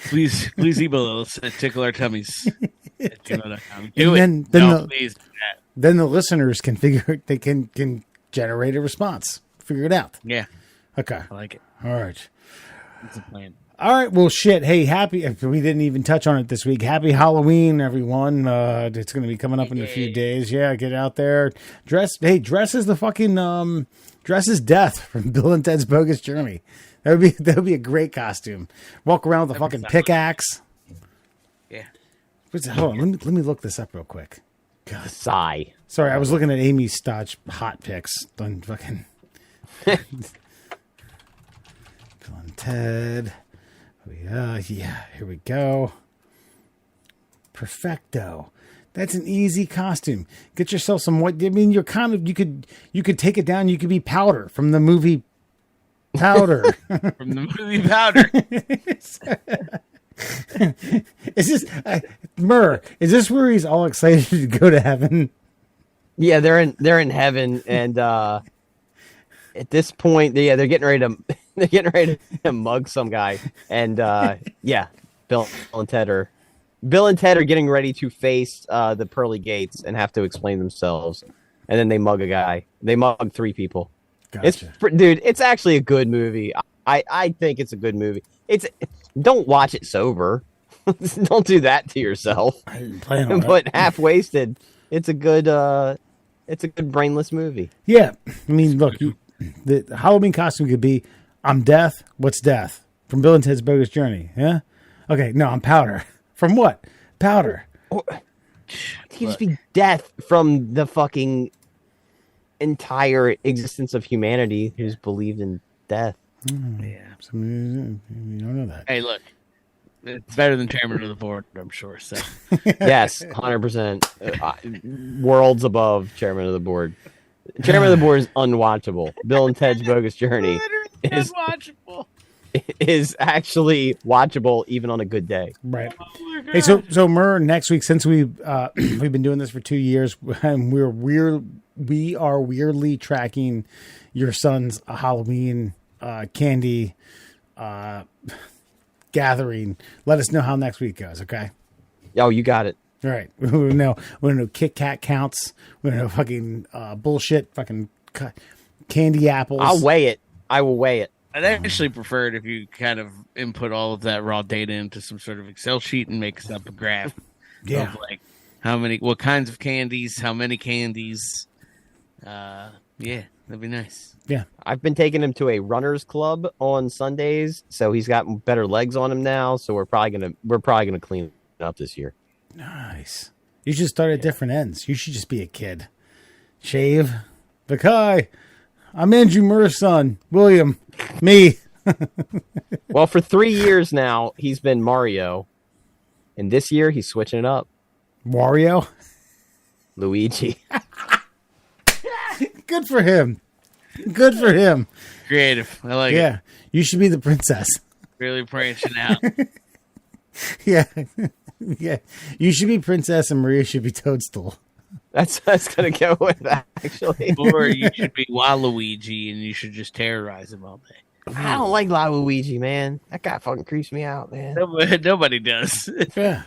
Please email us at tickleourtummies@gmail.com. Please do that. Then the listeners can can generate a response. Figure it out. Yeah. Okay. I like it. All right. It's a plan. All right. Well, shit. Hey, we didn't even touch on it this week. Happy Halloween, everyone. It's going to be coming up in a few days. Yeah. Get out there. Dress as the fucking, dress as Death from Bill and Ted's Bogus Journey. That would be a great costume. Walk around with a fucking pickaxe. Yeah. Hold on. Let me look this up real quick. God. Sigh. Sorry, I was looking at Amy Stotch hot pics on fucking Bill and Ted. Yeah, here we go. Perfecto. That's an easy costume. Get yourself some white. I mean, you're kind of you could take it down. You could be Powder from the movie Powder. From the movie Powder. Is this Murr? Is this where he's all excited to go to heaven? Yeah, they're in heaven, and at this point, they're getting ready to mug some guy, and Bill and Ted are getting ready to face the pearly gates and have to explain themselves, and then they mug a guy. They mug three people. Gotcha. It's actually a good movie. I think it's a good movie. Don't watch it sober. Don't do that to yourself. I didn't plan on But half wasted. It's a good brainless movie. Yeah, I mean, look, the Halloween costume could be, I'm Death. What's Death? From Bill and Ted's Bogus Journey. Yeah. Okay. No, I'm Powder. From what? Powder. It could just be Death from the fucking entire existence of humanity who's believed in death. Yeah. You don't know that. Hey, look. It's better than Chairman of the Board, I'm sure. So Yes, 100%. Worlds above Chairman of the Board. Chairman of the Board is unwatchable. Bill and Ted's Bogus Journey is unwatchable. is actually watchable even on a good day. Right. Hey, so Murr, next week, since we've been doing this for 2 years, and we are weirdly tracking your son's Halloween candy gathering. Let us know how next week goes, okay? Oh, you got it. All right. We know Kit Kat counts. We know fucking bullshit, fucking candy apples. I'll weigh it. I will weigh it. I'd actually prefer it if you kind of input all of that raw data into some sort of Excel sheet and make up a graph of like what kinds of candies, how many candies. Yeah, that'd be nice. Yeah. I've been taking him to a runners club on Sundays, so he's got better legs on him now. So we're probably gonna clean it up this year. Nice. You should start at different ends. You should just be a kid. Shave. Like, hi, I'm Andrew Murr's son, William. Me. Well, for 3 years now, he's been Mario. And this year, he's switching it up. Wario? Luigi. Good for him. Good for him. Creative. I like it. Yeah. You should be the princess. Really branching out. Yeah. Yeah. You should be princess and Maria should be Toadstool. That's gonna go with that, actually. Or you should be Waluigi and you should just terrorize him all day. I don't like Luigi, man. That guy fucking creeps me out, man. Nobody does. Yeah.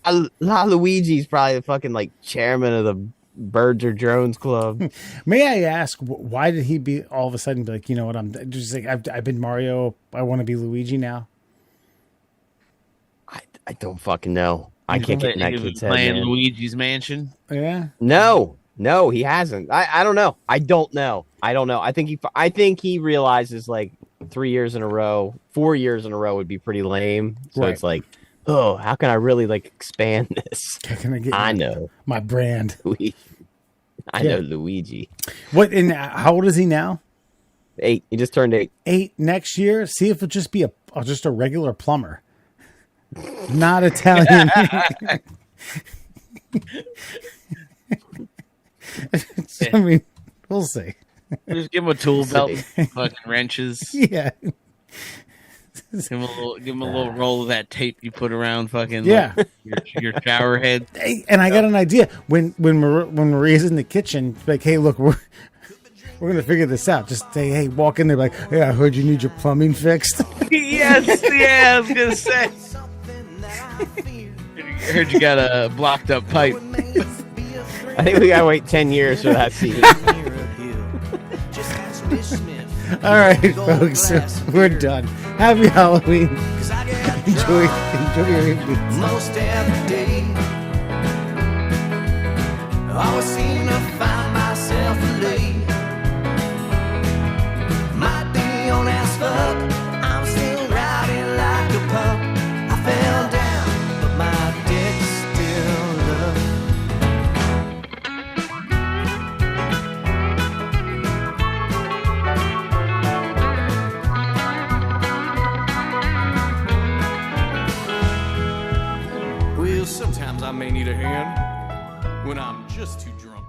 Luigi's probably the fucking like chairman of the Birds or Drones Club. May I ask, why did he be all of a sudden be like, you know what, I'm just like, I've been Mario, I want to be Luigi now? I don't fucking know. I can't get in that kid's head, playing man. Luigi's Mansion. Yeah. No, he hasn't. I don't know. I don't know. I think he realizes like 3 years in a row, 4 years in a row would be pretty lame. So Right. it's like, oh, how can I really like expand this? How can I get I know my brand? Luigi. I know Luigi. What? And how old is he now? 8. He just turned 8. 8 next year. See if it'll just be just a regular plumber, not Italian. I mean, we'll see. Just give him a tool belt, fucking wrenches. Yeah. Give him a little roll of that tape you put around fucking your shower head. Hey, and I got an idea. When Maria's in the kitchen, like, hey, look, we're gonna figure this out. Just say, hey, walk in there, like, hey, I heard you need your plumbing fixed. Yes, yeah, I was gonna say. I heard you got a blocked up pipe. I think we gotta wait 10 years for that scene. All right, folks, we're done. Happy Halloween. Enjoy your evening. Most every day, I always seem to find myself late. Might be on as fuck, I'm still riding like a pup. I fell down, but my dick's still up. Well, sometimes I may need a hand when I'm just too drunk.